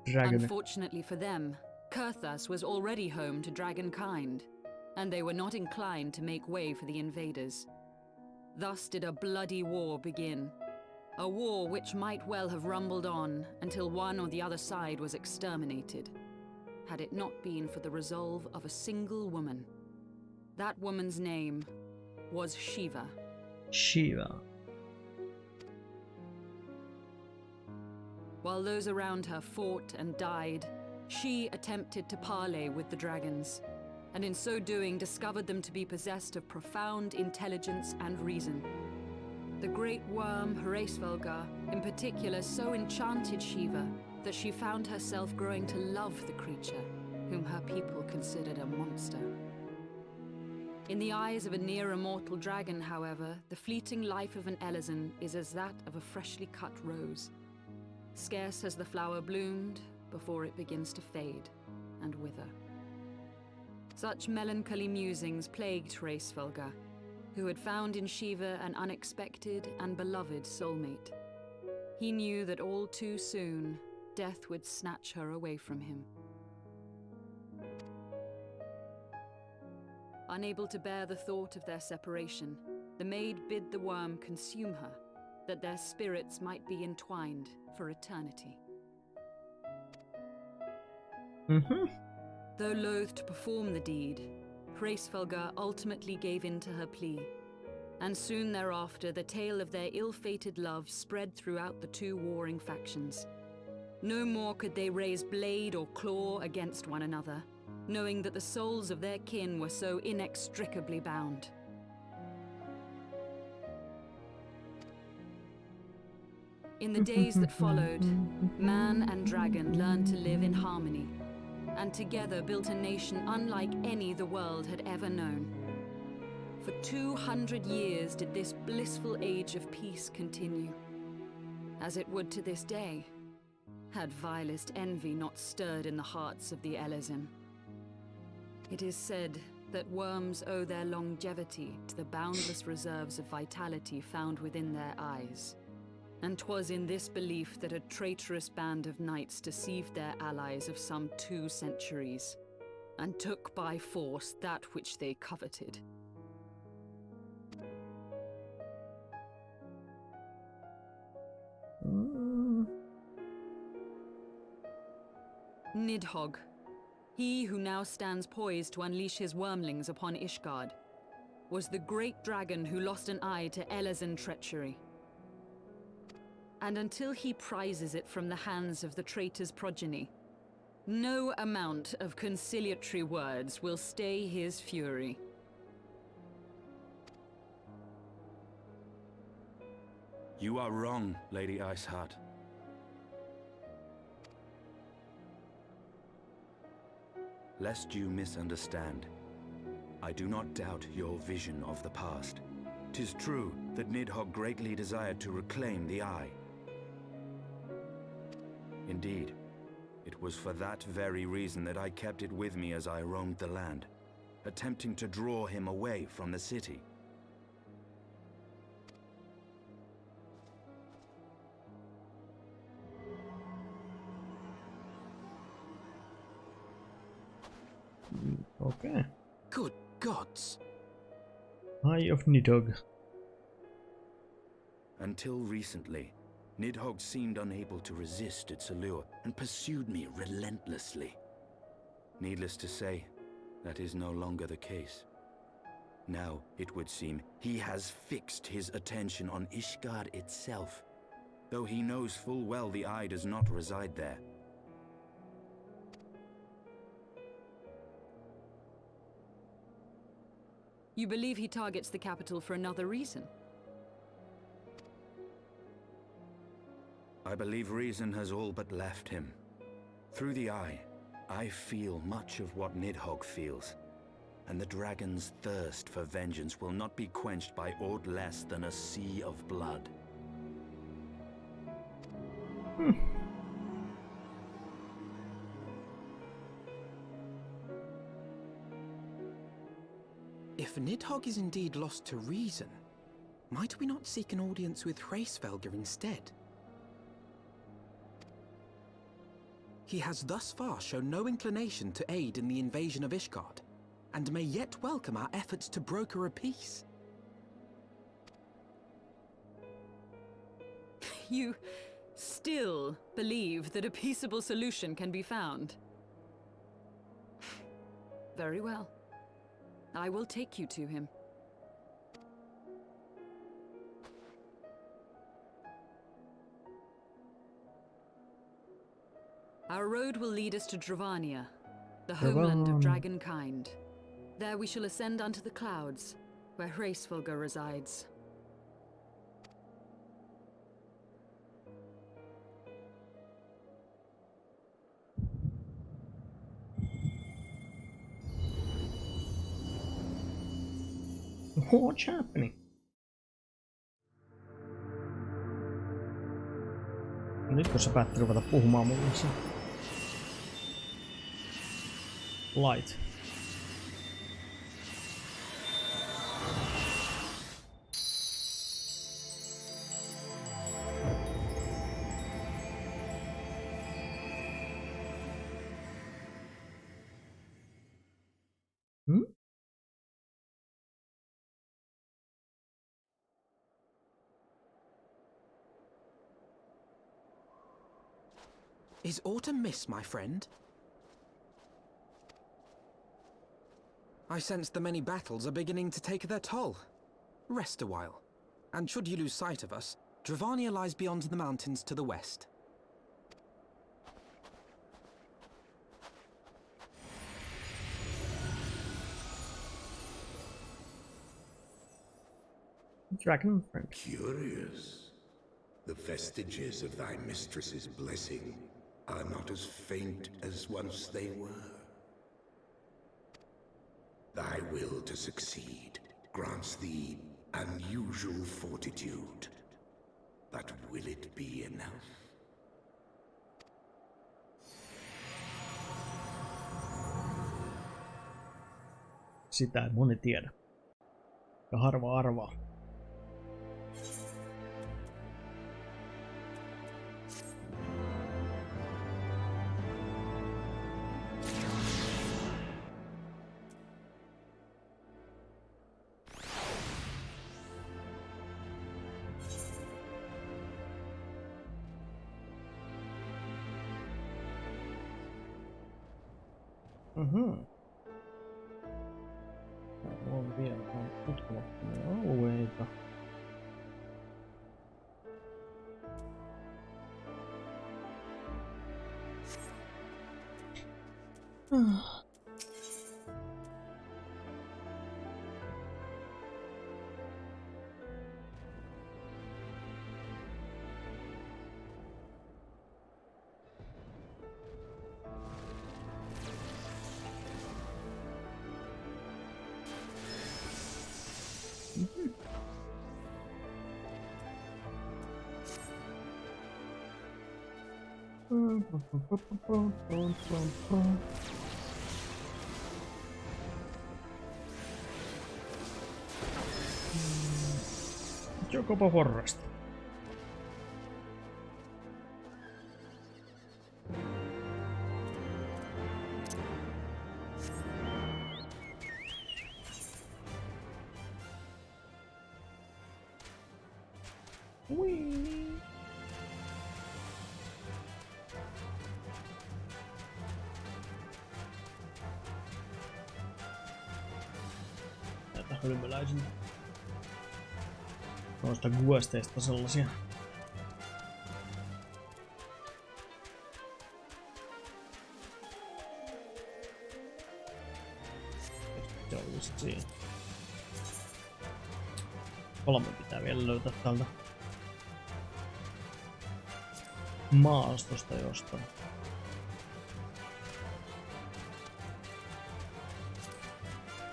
A: dragon.
Q: Unfortunately for them, Kurthas was already home to dragonkind, and they were not inclined to make way for the invaders. Thus did a bloody war begin. A war which might well have rumbled on until one or the other side was exterminated, had it not been for the resolve of a single woman. That woman's name was Shiva.
A: Shiva.
Q: While those around her fought and died, she attempted to parley with the dragons, and in so doing discovered them to be possessed of profound intelligence and reason. The great worm Hraesvelgar, in particular, so enchanted Shiva that she found herself growing to love the creature, whom her people considered a monster. In the eyes of a near-immortal dragon, however, the fleeting life of an Elezen is as that of a freshly cut rose. Scarce has the flower bloomed before it begins to fade and wither. Such melancholy musings plagued Hraesvelgar, who had found in Shiva an unexpected and beloved soulmate. He knew that all too soon, death would snatch her away from him. Unable to bear the thought of their separation, the maid bid the worm consume her, that their spirits might be entwined for eternity. Though loath to perform the deed, Hraesvelgar ultimately gave in to her plea, And soon thereafter, the tale of their ill-fated love spread throughout the two warring factions. No more could they raise blade or claw against one another, knowing that the souls of their kin were so inextricably bound. In the days that followed, man and dragon learned to live in harmony, and together built a nation unlike any the world had ever known. For 200 years did this blissful age of peace continue, as it would to this day, had vilest envy not stirred in the hearts of the Elezen. It is said that worms owe their longevity to the boundless reserves of vitality found within their eyes. And 'twas in this belief that a traitorous band of knights deceived their allies of some 2 centuries, and took by force that which they coveted. Nidhogg, he who now stands poised to unleash his wormlings upon Ishgard, was the great dragon who lost an eye to Elezen treachery. And until he prizes it from the hands of the traitor's progeny, no amount of conciliatory words will stay his fury.
N: You are wrong, Lady Iceheart. Lest you misunderstand, I do not doubt your vision of the past. 'Tis true that Nidhogg greatly desired to reclaim the Eye. Indeed, it was for that very reason that I kept it with me as I roamed the land, attempting to draw him away from the city.
A: Okay.
F: Good gods!
A: Eye of Nidhogg.
N: Until recently, Nidhogg seemed unable to resist its allure and pursued me relentlessly. Needless to say, that is no longer the case. Now, it would seem, he has fixed his attention on Ishgard itself, though he knows full well the Eye does not reside there.
Q: You believe he targets the capital for another reason?
N: I believe reason has all but left him. Through the Eye, I feel much of what Nidhogg feels, and the dragon's thirst for vengeance will not be quenched by aught less than a sea of blood.
F: If Nidhogg is indeed lost to reason, might we not seek an audience with Hraesvelgr instead? He has thus far shown no inclination to aid in the invasion of Ishgard, and may yet welcome our efforts to broker a peace.
Q: You still believe that a peaceable solution can be found? Very well. I will take you to him. Our road will lead us to Dravania, the homeland of dragonkind. There we shall ascend unto the clouds, where Hraesvelgr resides.
A: What's happening? Nytkö sä päätti ruveta puhumaan mulle se? Light.
F: Is aught amiss, my friend? I sense the many battles are beginning to take their toll. rest a while. And should you lose sight of us, Dravania lies beyond the mountains to the west.
A: Dragon friend.
E: Curious. The vestiges of thy mistress's blessing are not as faint as once they were. Thy will to succeed grants thee unusual fortitude. But will it be enough?
A: Sitä ei moni tiedä. Ja harva arvaa. On vielä tutkimattomia alueita. Chocobo Forest. Whee! Näitä hölmöläisin noista guesteista sellaisia. Se on just siinä. 3 pitää vielä löytää täältä maastosta jostain.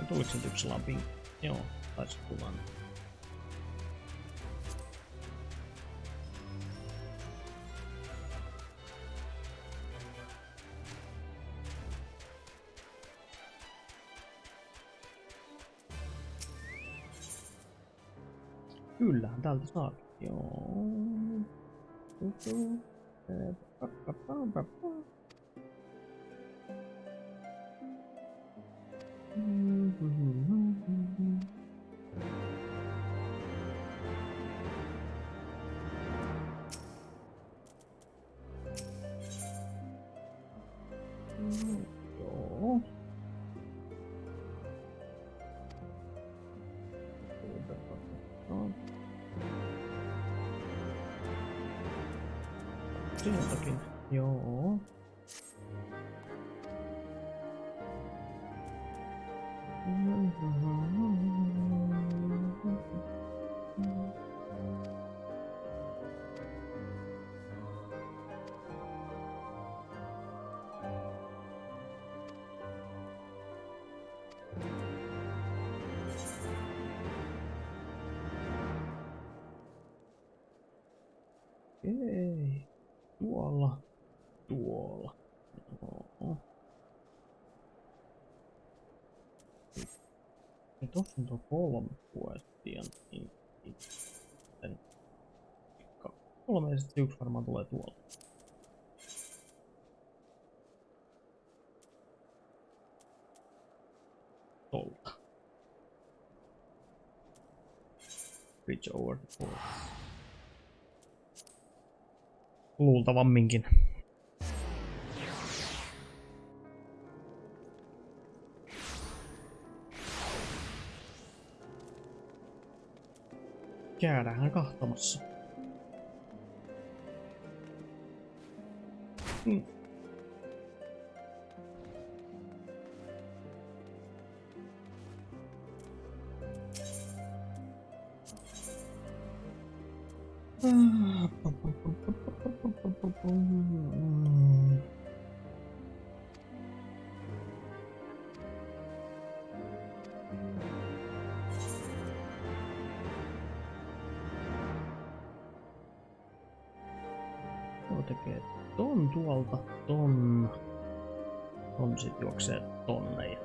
A: Tuliko se yksi lampin? Joo, taisi tulla. Kyllähän täältä saa. Joo. Joo. Sieltäkin. Joo. Ei. Tuolla. Tuolla. Joo. Ja tossa on tuo 3 questia, niin sitten 3 ja sitten 1 varmaan tulee tuolla. Tolta. Bridge over the forest. Luultavamminkin. Käydään kahtomassa. Tuo tekee ton tuolta, ton sit juoksee tonne.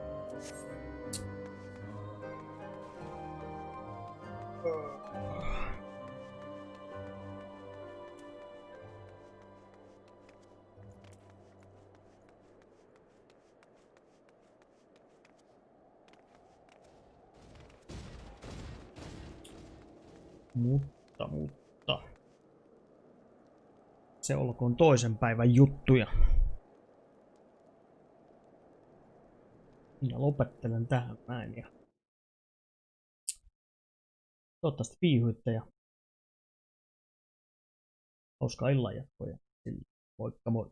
A: Mutta. Se olkoon toisen päivän juttuja. Minä lopettelen tähän näin ja toivottavasti viihyitte ja hauskaa illanjatkoja. Moikka moi.